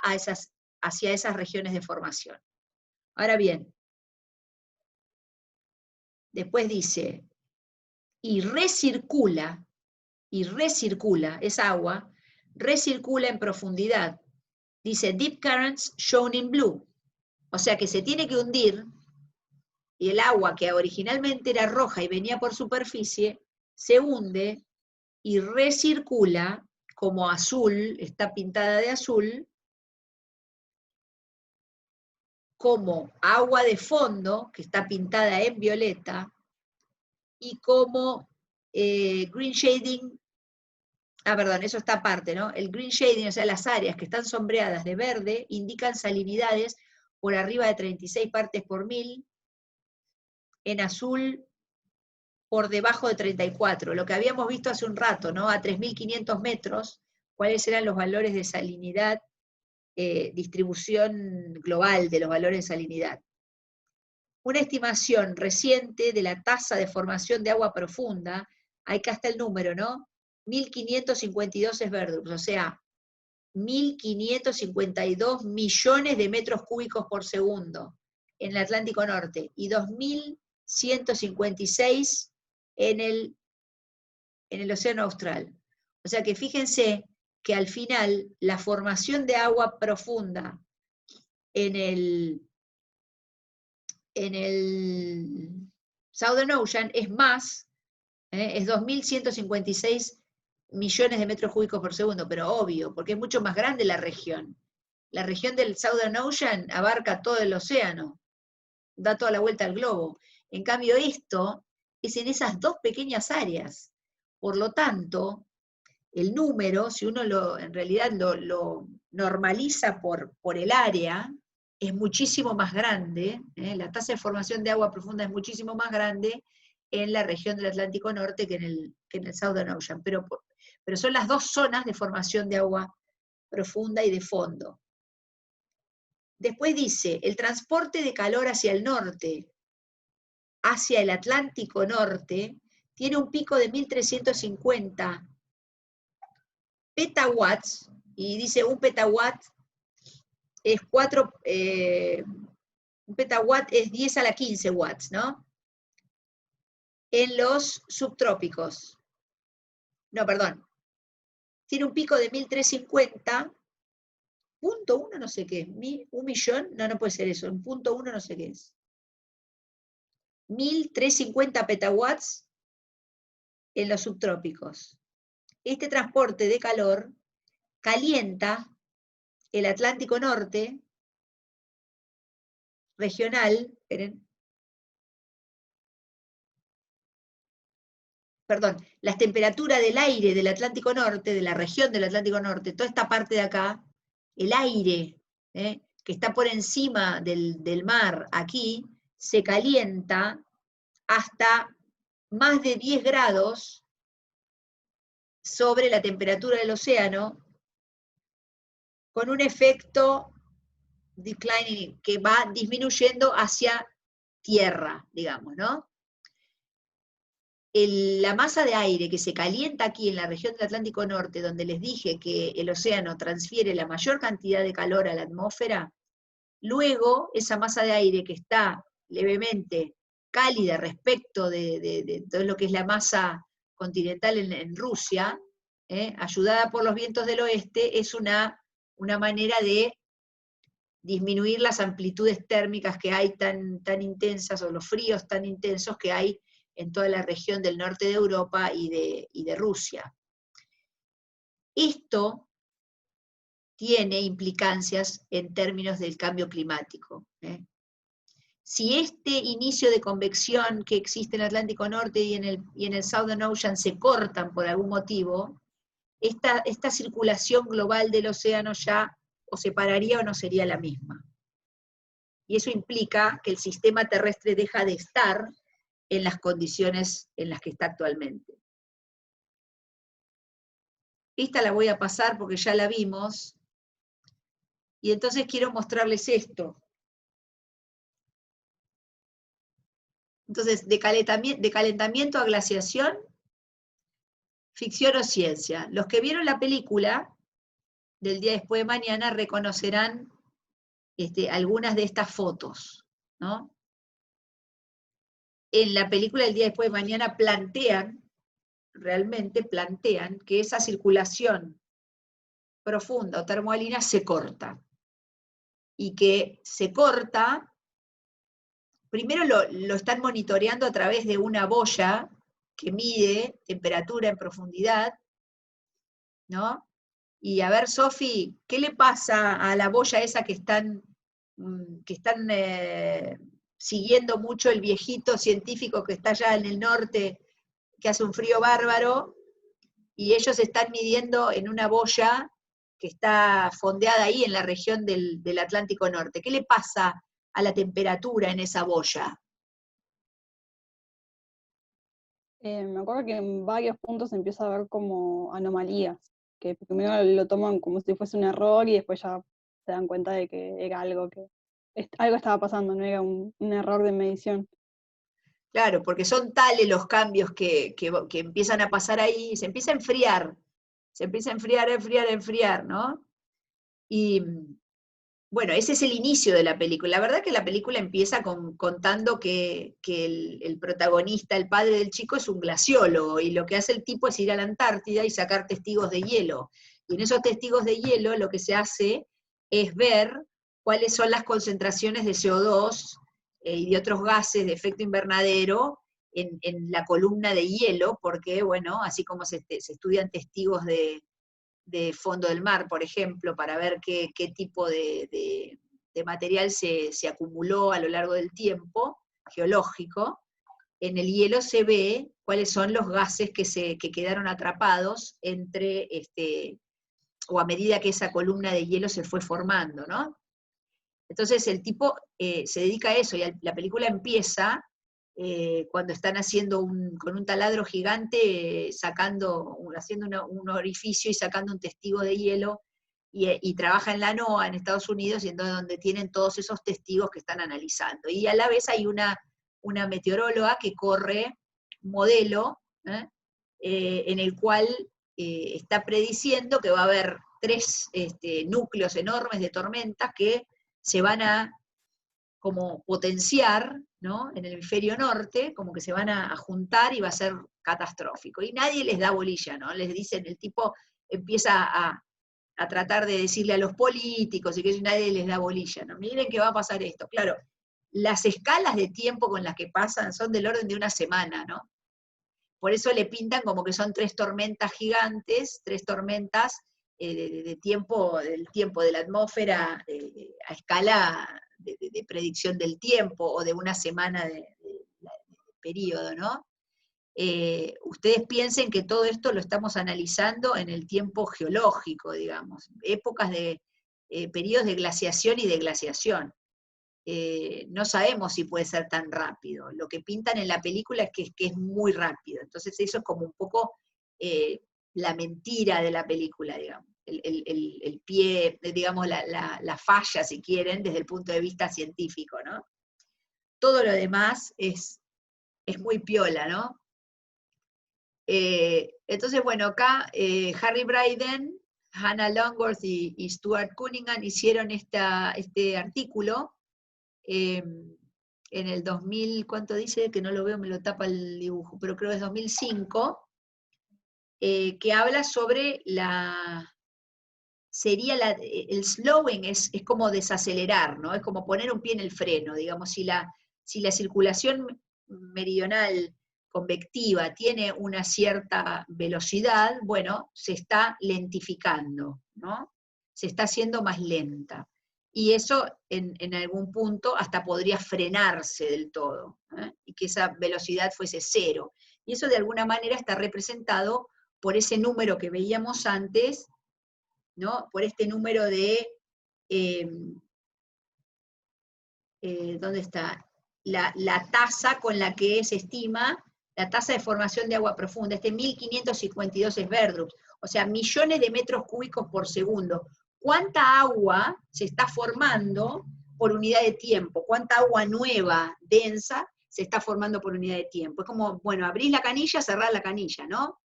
hacia esas regiones de formación. Ahora bien, después dice, y recircula, esa agua, recircula en profundidad. Dice, deep currents shown in blue. O sea que se tiene que hundir, y el agua que originalmente era roja y venía por superficie, se hunde y recircula como azul, está pintada de azul, como agua de fondo, que está pintada en violeta, y como green shading, perdón, eso está aparte, ¿no? El green shading, o sea, las áreas que están sombreadas de verde, indican salinidades por arriba de 36 partes por mil, en azul por debajo de 34, lo que habíamos visto hace un rato, ¿no? A 3.500 metros, cuáles eran los valores de salinidad, distribución global de los valores de salinidad. Una estimación reciente de la tasa de formación de agua profunda, acá está el número, ¿no? 1.552 esverdurs, o sea, 1.552 millones de metros cúbicos por segundo en el Atlántico Norte y 2.156 en el Océano Austral. O sea que fíjense que al final la formación de agua profunda en el Southern Ocean es más, es 2.156 millones de metros cúbicos por segundo, pero obvio, porque es mucho más grande la región. La región del Southern Ocean abarca todo el océano, da toda la vuelta al globo. En cambio esto es en esas 2 pequeñas áreas. Por lo tanto, el número, si uno en realidad lo normaliza por el área, es muchísimo más grande, la tasa de formación de agua profunda es muchísimo más grande en la región del Atlántico Norte que en el Southern Ocean, pero son las 2 zonas de formación de agua profunda y de fondo. Después dice, el transporte de calor hacia el norte, hacia el Atlántico Norte, tiene un pico de 1.350 petawatts, y dice un petawatt es 10 a la 15 watts, ¿no? En los subtrópicos. No, perdón. tiene un pico de 1350, punto 1 no sé qué es, 1.000.000, no puede ser eso, en punto 1 no sé qué es. 1350 petawatts en los subtrópicos. Este transporte de calor calienta el Atlántico Norte regional, las temperaturas del aire del Atlántico Norte, de la región del Atlántico Norte, toda esta parte de acá, el aire que está por encima del mar aquí, se calienta hasta más de 10 grados sobre la temperatura del océano, con un efecto declining, que va disminuyendo hacia tierra, digamos, ¿no? La masa de aire que se calienta aquí en la región del Atlántico Norte, donde les dije que el océano transfiere la mayor cantidad de calor a la atmósfera, luego esa masa de aire que está levemente cálida respecto de todo lo que es la masa continental en Rusia, ayudada por los vientos del oeste, es una manera de disminuir las amplitudes térmicas que hay tan intensas, o los fríos tan intensos que hay en toda la región del norte de Europa y de Rusia. Esto tiene implicancias en términos del cambio climático. Si este inicio de convección que existe en el Atlántico Norte y en el Southern Ocean se cortan por algún motivo, esta circulación global del océano ya o se pararía o no sería la misma. Y eso implica que el sistema terrestre deja de estar en las condiciones en las que está actualmente. Esta la voy a pasar porque ya la vimos, y entonces quiero mostrarles esto. Entonces, de calentamiento a glaciación, ficción o ciencia. Los que vieron la película del Día Después de Mañana reconocerán algunas de estas fotos, ¿no? En la película del Día Después de Mañana realmente plantean que esa circulación profunda o termoalina se corta. Y que se corta, primero lo están monitoreando a través de una boya que mide temperatura en profundidad, ¿no? Y a ver, Sofi, ¿qué le pasa a la boya esa que están siguiendo mucho el viejito científico que está allá en el norte, que hace un frío bárbaro, y ellos están midiendo en una boya que está fondeada ahí en la región del Atlántico Norte? ¿Qué le pasa a la temperatura en esa boya? Me acuerdo que en varios puntos se empieza a ver como anomalías, que primero lo toman como si fuese un error y después ya se dan cuenta de que era algo algo estaba pasando, no era un error de medición. Claro, porque son tales los cambios que empiezan a pasar ahí, se empieza a enfriar, ¿no? Y bueno, ese es el inicio de la película. La verdad que la película empieza contando que el protagonista, el padre del chico, es un glaciólogo, y lo que hace el tipo es ir a la Antártida y sacar testigos de hielo. Y en esos testigos de hielo lo que se hace es ver cuáles son las concentraciones de CO2 y de otros gases de efecto invernadero en la columna de hielo, porque, bueno, así como se estudian testigos de fondo del mar, por ejemplo, para ver qué tipo de material se acumuló a lo largo del tiempo, geológico, en el hielo se ve cuáles son los gases que quedaron atrapados o a medida que esa columna de hielo se fue formando, ¿no? Entonces el tipo se dedica a eso, y la película empieza cuando están haciendo con un taladro gigante, haciendo un orificio y sacando un testigo de hielo, y trabaja en la NOAA en Estados Unidos, y donde tienen todos esos testigos que están analizando. Y a la vez hay una meteoróloga que corre un modelo en el cual está prediciendo que va a haber 3 núcleos enormes de tormentas que se van a como potenciar, ¿no? En el hemisferio norte, como que se van a juntar y va a ser catastrófico. Y nadie les da bolilla, ¿no? Les dicen, el tipo empieza a tratar de decirle a los políticos y que nadie les da bolilla, ¿no? Miren que va a pasar esto. Claro, las escalas de tiempo con las que pasan son del orden de una semana, ¿no? Por eso le pintan como que son 3 tormentas gigantes, 3 tormentas del tiempo de la atmósfera a escala de predicción del tiempo, o de una semana de periodo, ¿no? Ustedes piensen que todo esto lo estamos analizando en el tiempo geológico, digamos, épocas de periodos de glaciación y deglaciación. No sabemos si puede ser tan rápido. Lo que pintan en la película es que es muy rápido. Entonces eso es como un poco la mentira de la película, digamos. El pie, digamos, la falla, si quieren, desde el punto de vista científico, ¿no? Todo lo demás es muy piola, ¿no? Entonces, bueno, acá Harry Brydon, Hannah Longworth y Stuart Cunningham hicieron este artículo en el 2000, ¿cuánto dice? Que no lo veo, me lo tapa el dibujo, pero creo que es 2005, que habla sobre el slowing, es como desacelerar, ¿no? Es como poner un pie en el freno, digamos, si la circulación meridional convectiva tiene una cierta velocidad, bueno, se está lentificando, ¿no? Se está haciendo más lenta. Y eso en algún punto hasta podría frenarse del todo, ¿eh? Y que esa velocidad fuese 0. Y eso de alguna manera está representado por ese número que veíamos antes, ¿no? Por este número de, ¿dónde está? La tasa con la que se estima la tasa de formación de agua profunda, 1552 Sverdrups, o sea, millones de metros cúbicos por segundo. ¿Cuánta agua se está formando por unidad de tiempo? ¿Cuánta agua nueva, densa, se está formando por unidad de tiempo? Es como, bueno, abrís la canilla, cerrás la canilla, ¿no?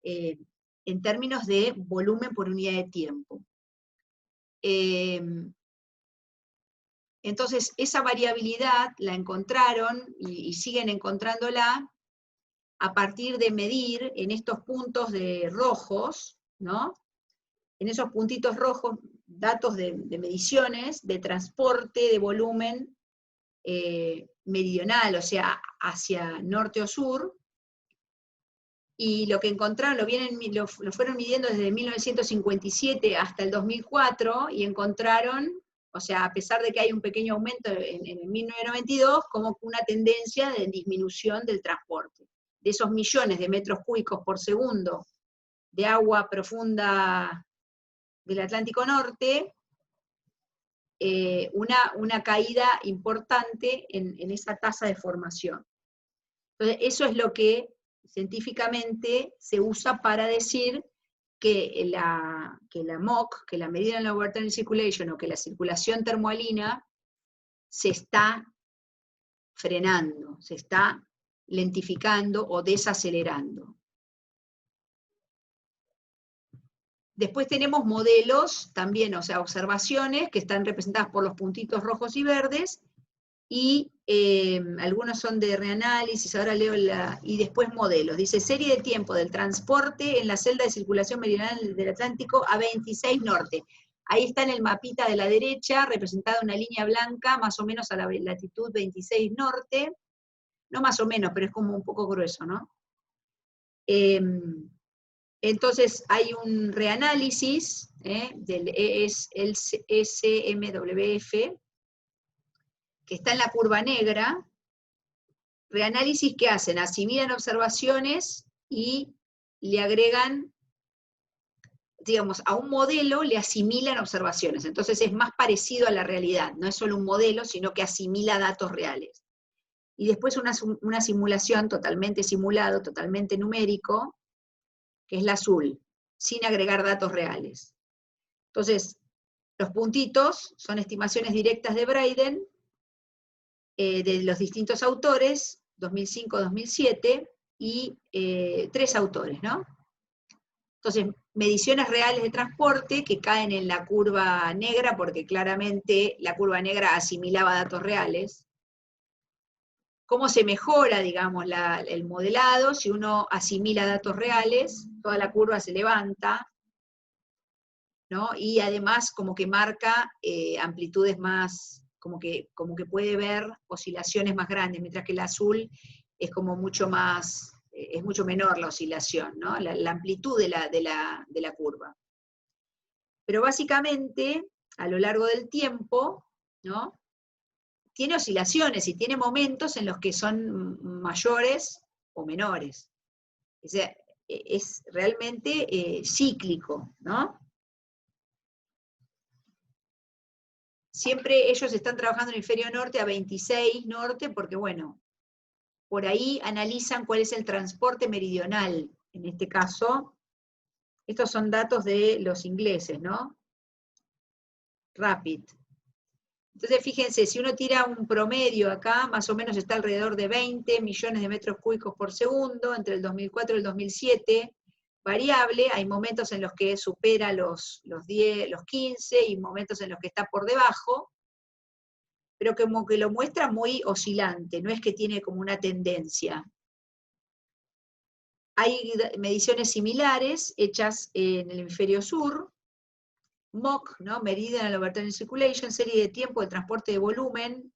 En términos de volumen por unidad de tiempo. Entonces, esa variabilidad la encontraron y siguen encontrándola a partir de medir en estos puntos de rojos, ¿no? En esos puntitos rojos, datos de mediciones, de transporte de volumen meridional, o sea, hacia norte o sur, y lo que encontraron, lo fueron midiendo desde 1957 hasta el 2004, y encontraron, o sea, a pesar de que hay un pequeño aumento en el 1992, como una tendencia de disminución del transporte. De esos millones de metros cúbicos por segundo de agua profunda del Atlántico Norte, una caída importante en esa tasa de formación. Entonces, eso es lo que científicamente se usa para decir que la MOC, que la Meridian Overturning Circulation, o que la circulación termohalina se está frenando, se está lentificando o desacelerando. Después tenemos modelos también, o sea, observaciones que están representadas por los puntitos rojos y verdes, y algunos son de reanálisis, ahora leo y después modelos. Dice, serie de tiempo del transporte en la celda de circulación meridional del Atlántico a 26 norte. Ahí está en el mapita de la derecha, representada una línea blanca, más o menos a la latitud 26 norte, no más o menos, pero es como un poco grueso, ¿no? Entonces hay un reanálisis del SMWF, que está en la curva negra. Reanálisis que hacen, asimilan observaciones y le agregan, digamos, a un modelo le asimilan observaciones. Entonces es más parecido a la realidad, no es solo un modelo, sino que asimila datos reales. Y después una simulación totalmente simulado, totalmente numérico, que es la azul, sin agregar datos reales. Entonces, los puntitos son estimaciones directas de Brydon, de los distintos autores, 2005-2007, y 3 autores, ¿no? Entonces, mediciones reales de transporte que caen en la curva negra, porque claramente la curva negra asimilaba datos reales. ¿Cómo se mejora, digamos, el modelado? Si uno asimila datos reales, toda la curva se levanta, ¿no? Y además como que marca amplitudes más, como que puede ver oscilaciones más grandes, mientras que el azul es como mucho más, es mucho menor la oscilación, ¿no? La amplitud de la curva. Pero básicamente, a lo largo del tiempo, ¿no? Tiene oscilaciones y tiene momentos en los que son mayores o menores. O sea, es realmente cíclico, ¿no? Siempre ellos están trabajando en el hemisferio norte a 26 norte, porque bueno, por ahí analizan cuál es el transporte meridional. En este caso, estos son datos de los ingleses, ¿no? Rapid. Entonces, fíjense, si uno tira un promedio acá, más o menos está alrededor de 20 millones de metros cúbicos por segundo, entre el 2004 y el 2007, variable, hay momentos en los que supera los 10, los 15, y momentos en los que está por debajo, pero como que lo muestra muy oscilante, no es que tiene como una tendencia. Hay mediciones similares hechas en el hemisferio sur, MOC, ¿no? Meridional Overturning Circulation, serie de tiempo de transporte de volumen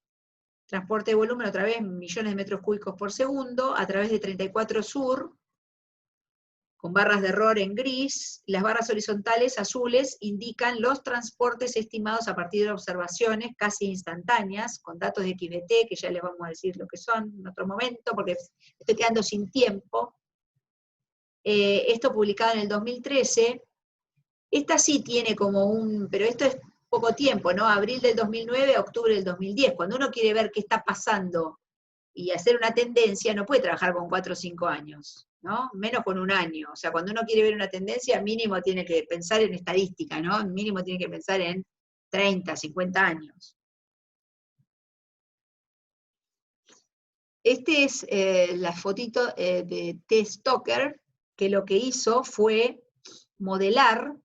otra vez, millones de metros cúbicos por segundo, a través de 34 sur, con barras de error en gris. Las barras horizontales azules indican los transportes estimados a partir de observaciones casi instantáneas, con datos de XBT, que ya les vamos a decir lo que son en otro momento, porque estoy quedando sin tiempo. Esto publicado en el 2013. Esta sí tiene como pero esto es poco tiempo, ¿no? Abril del 2009 a octubre del 2010. Cuando uno quiere ver qué está pasando y hacer una tendencia, no puede trabajar con 4 o 5 años, ¿no? Menos con un año. O sea, cuando uno quiere ver una tendencia, mínimo tiene que pensar en estadística, ¿no? Mínimo tiene que pensar en 30, 50 años. Este es la fotito de T. Stoker, que lo que hizo fue modelar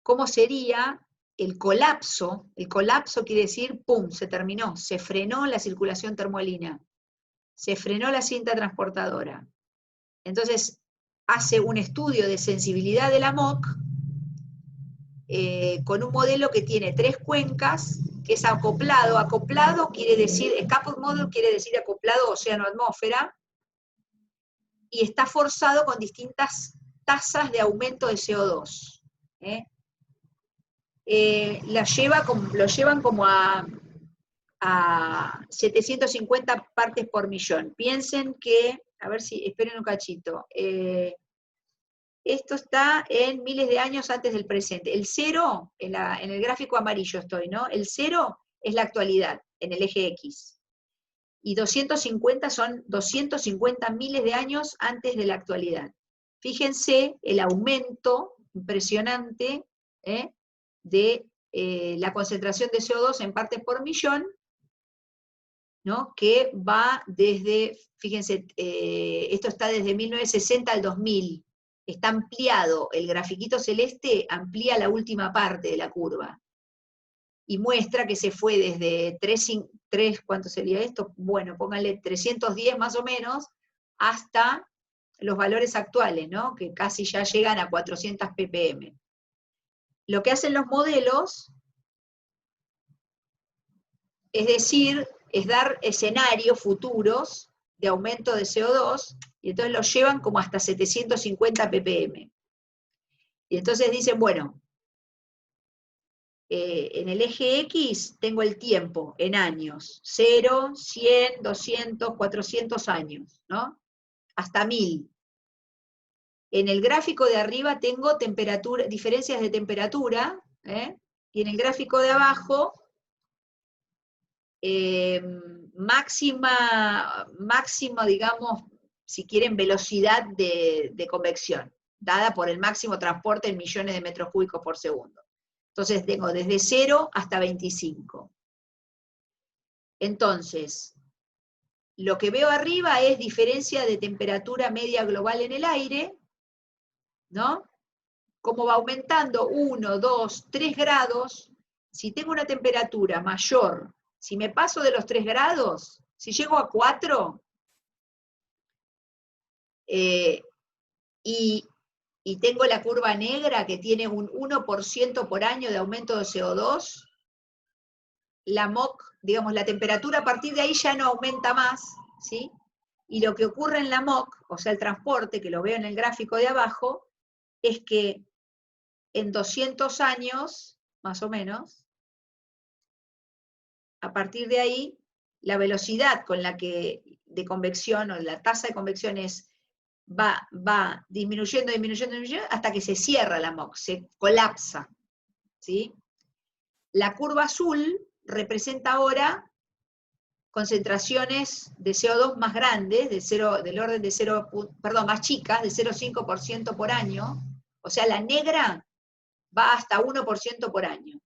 cómo sería el colapso. El colapso quiere decir, ¡pum!, se terminó, se frenó la circulación termolina, se frenó la cinta transportadora. Entonces, hace un estudio de sensibilidad de la MOC con un modelo que tiene 3 cuencas, que es acoplado. Acoplado quiere decir, coupled model quiere decir acoplado océano-atmósfera, y está forzado con distintas tasas de aumento de CO2. Lo llevan como a 750 partes por millón. Piensen que, a ver si, esperen un cachito, esto está en miles de años antes del presente. El 0, en el gráfico amarillo estoy, ¿no? El 0 es la actualidad, en el eje X. Y 250 son 250 miles de años antes de la actualidad. Fíjense el aumento impresionante de la concentración de CO2 en partes por millón, ¿no? Que va desde, fíjense, esto está desde 1960 al 2000, está ampliado, el grafiquito celeste amplía la última parte de la curva, y muestra que se fue desde 3, ¿cuánto sería esto? Bueno, pónganle 310 más o menos, hasta los valores actuales, ¿no? Que casi ya llegan a 400 ppm. Lo que hacen los modelos es decir, es dar escenarios futuros de aumento de CO2, y entonces los llevan como hasta 750 ppm. Y entonces dicen, bueno, en el eje X tengo el tiempo en años, 0, 100, 200, 400 años, ¿no? Hasta 1000. En el gráfico de arriba tengo diferencias de temperatura, y en el gráfico de abajo, máximo, digamos, si quieren, velocidad de convección, dada por el máximo transporte en millones de metros cúbicos por segundo. Entonces tengo desde 0 hasta 25. Entonces, lo que veo arriba es diferencia de temperatura media global en el aire, ¿no? Cómo va aumentando 1, 2, 3 grados. Si tengo una temperatura mayor, si me paso de los 3 grados, si llego a 4, y y tengo la curva negra que tiene un 1% por año de aumento de CO2, la MOC, digamos, la temperatura a partir de ahí ya no aumenta más, ¿sí? Y lo que ocurre en la MOC, o sea, el transporte, que lo veo en el gráfico de abajo, es que en 200 años, más o menos, a partir de ahí, la velocidad con la que de convección, o la tasa de convección va disminuyendo, hasta que se cierra la MOC, se colapsa, ¿sí? La curva azul representa ahora concentraciones de CO2 más grandes, del orden de 0, perdón, más chicas, de 0,5% por año, o sea, la negra va hasta 1% por año,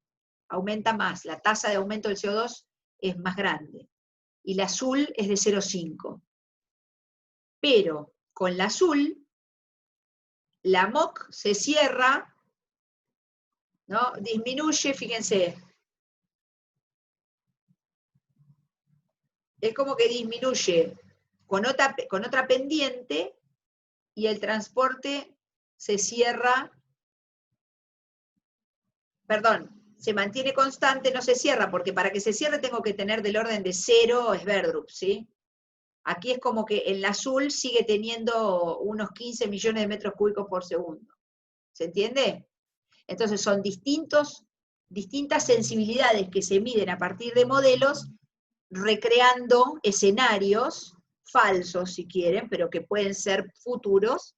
aumenta más, la tasa de aumento del CO2 es más grande, y la azul es de 0,5. Pero con la azul, la MOC se cierra, ¿no? Disminuye, fíjense, es como que disminuye con otra pendiente y el transporte se cierra, perdón, se mantiene constante, no se cierra, porque para que se cierre tengo que tener del orden de 0 Sverdrup, ¿sí? Aquí es como que el azul sigue teniendo unos 15 millones de metros cúbicos por segundo. ¿Se entiende? Entonces son distintas sensibilidades que se miden a partir de modelos, recreando escenarios falsos, si quieren, pero que pueden ser futuros,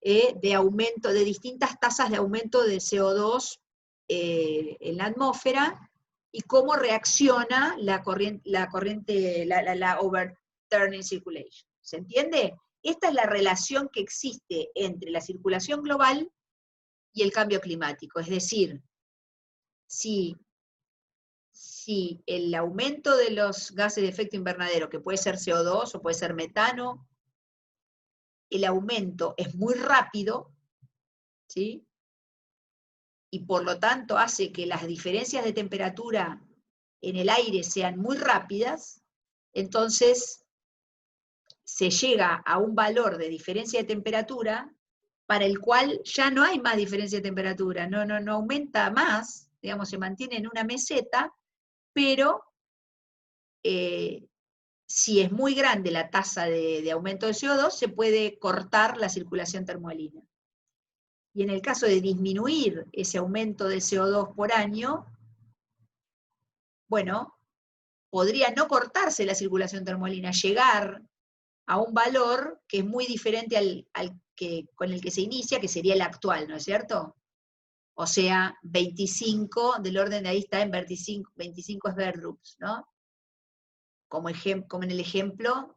de aumento, de distintas tasas de aumento de CO2 en la atmósfera, y cómo reacciona la overturning circulation. ¿Se entiende? Esta es la relación que existe entre la circulación global y el cambio climático. Es decir, si el aumento de los gases de efecto invernadero, que puede ser CO2 o puede ser metano, el aumento es muy rápido, ¿sí? Y por lo tanto hace que las diferencias de temperatura en el aire sean muy rápidas, entonces se llega a un valor de diferencia de temperatura para el cual ya no hay más diferencia de temperatura, no aumenta más, digamos, se mantiene en una meseta, pero si es muy grande la tasa de aumento de CO2, se puede cortar la circulación termohalina. Y en el caso de disminuir ese aumento de CO2 por año, bueno, podría no cortarse la circulación termohalina, llegar a un valor que es muy diferente con el que se inicia, que sería el actual, ¿no es cierto? O sea, 25, del orden de ahí está en 25 Sverdrups, ¿no? Como en el ejemplo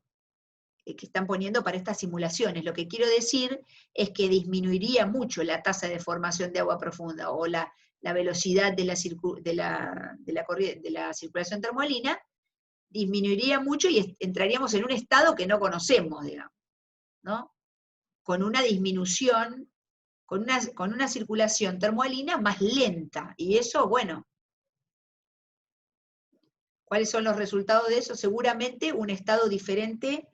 que están poniendo para estas simulaciones. Lo que quiero decir es que disminuiría mucho la tasa de formación de agua profunda, o la velocidad de la circulación termohalina, disminuiría mucho y entraríamos en un estado que no conocemos, digamos, ¿no? Con una disminución, con una circulación termohalina más lenta, y eso, bueno, ¿cuáles son los resultados de eso? Seguramente un estado diferente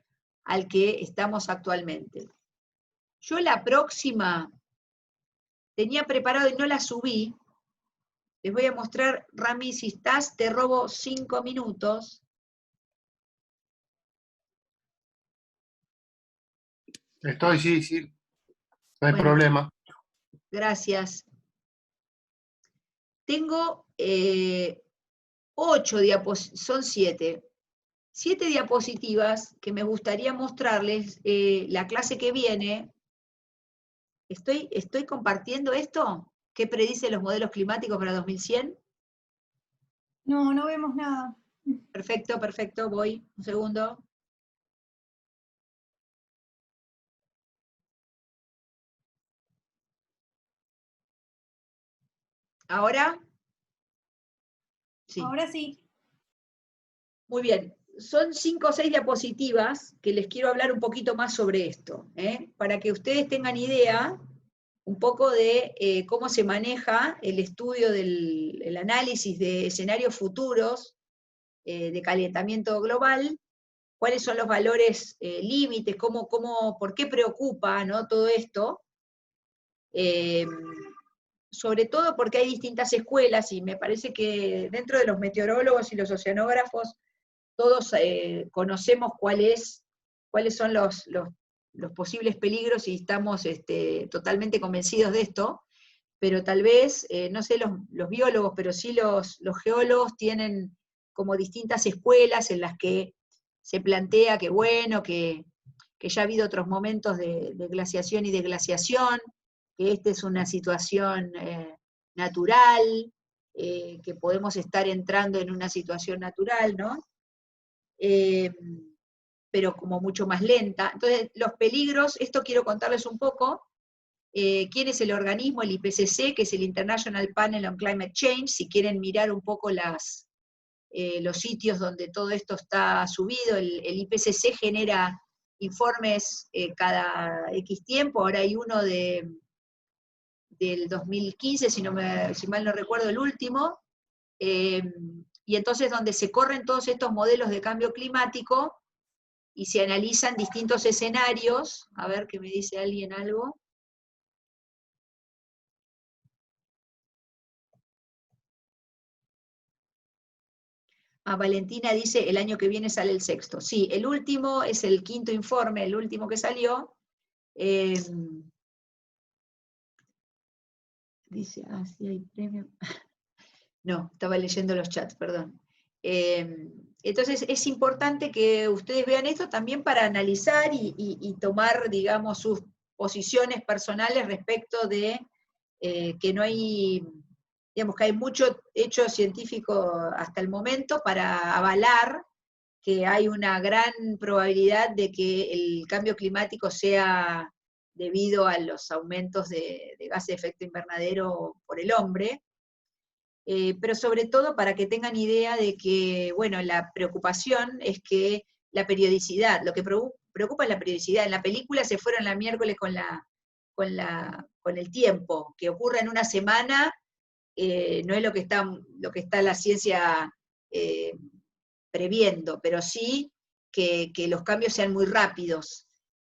al que estamos actualmente. Yo la próxima tenía preparado y no la subí. Les voy a mostrar, Rami, si estás, te robo 5 minutos. Estoy, sí, no hay Bueno, problema. gracias. Tengo 8 diapositivas, son 7. 7 diapositivas que me gustaría mostrarles la clase que viene. ¿Estoy compartiendo esto? ¿Qué predice los modelos climáticos para 2100? No, no vemos nada. Perfecto, perfecto, voy. Un segundo. ¿Ahora? Sí. Ahora sí. Muy bien. Son 5 o 6 diapositivas que les quiero hablar un poquito más sobre esto, para que ustedes tengan idea un poco de cómo se maneja el estudio el análisis de escenarios futuros de calentamiento global, cuáles son los valores límites, por qué preocupa, ¿no?, todo esto, Sobre todo porque hay distintas escuelas, y me parece que dentro de los meteorólogos y los oceanógrafos, todos conocemos cuáles son los posibles peligros y estamos totalmente convencidos de esto, pero tal vez, no sé los biólogos, pero sí los geólogos tienen como distintas escuelas en las que se plantea que bueno, que ya ha habido otros momentos de glaciación y desglaciación, que esta es una situación natural, que podemos estar entrando en una situación natural, ¿no? Pero como mucho más lenta. Entonces, los peligros, esto quiero contarles un poco. ¿Quién es el organismo? El IPCC, que es el International Panel on Climate Change, si quieren mirar un poco los sitios donde todo esto está subido. El IPCC genera informes cada X tiempo, ahora hay uno del 2015, si mal no recuerdo el último, y entonces donde se corren todos estos modelos de cambio climático, y se analizan distintos escenarios. A ver, ¿qué me dice alguien algo? Valentina dice, el año que viene sale el sexto. Sí, el último es el quinto informe, el último que salió. Dice, sí hay premio. No, estaba leyendo los chats, perdón. Entonces es importante que ustedes vean esto también para analizar y tomar, digamos, sus posiciones personales respecto de que no hay, digamos, que hay mucho hecho científico hasta el momento para avalar que hay una gran probabilidad de que el cambio climático sea debido a los aumentos de gases de efecto invernadero por el hombre, pero sobre todo para que tengan idea de que, bueno, la preocupación es que la periodicidad, lo que preocupa es la periodicidad. En la película se fueron la miércoles con el tiempo, que ocurra en una semana, no es lo que está la ciencia previendo, pero sí que los cambios sean muy rápidos,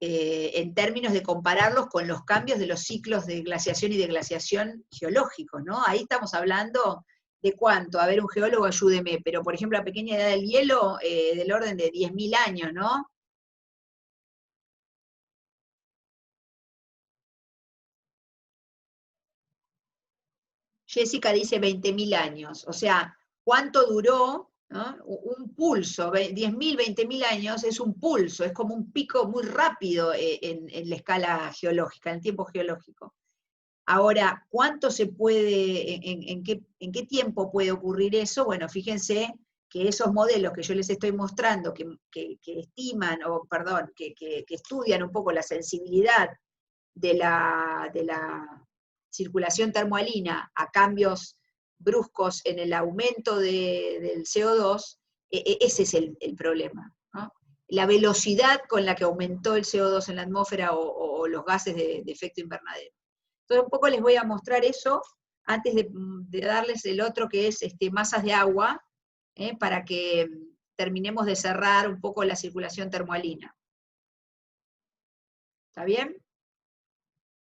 en términos de compararlos con los cambios de los ciclos de glaciación y desglaciación geológicos, ¿no? Ahí estamos hablando de cuánto, a ver, un geólogo ayúdeme, pero por ejemplo la pequeña edad del hielo, del orden de 10.000 años, ¿no? Jessica dice 20.000 años, o sea, ¿cuánto duró, ¿no? Un pulso? 10.000, 20.000 años es un pulso, es como un pico muy rápido en la escala geológica, en el tiempo geológico. Ahora, ¿cuánto se puede, en qué tiempo puede ocurrir eso? Bueno, fíjense que esos modelos que yo les estoy mostrando, que estiman, que estudian un poco la sensibilidad de la circulación termohalina a cambios bruscos en el aumento del CO2, ese es el problema, ¿no? La velocidad con la que aumentó el CO2 en la atmósfera o los gases de efecto invernadero. Entonces un poco les voy a mostrar eso, antes de darles el otro que es masas de agua, para que terminemos de cerrar un poco la circulación termohalina. ¿Está bien?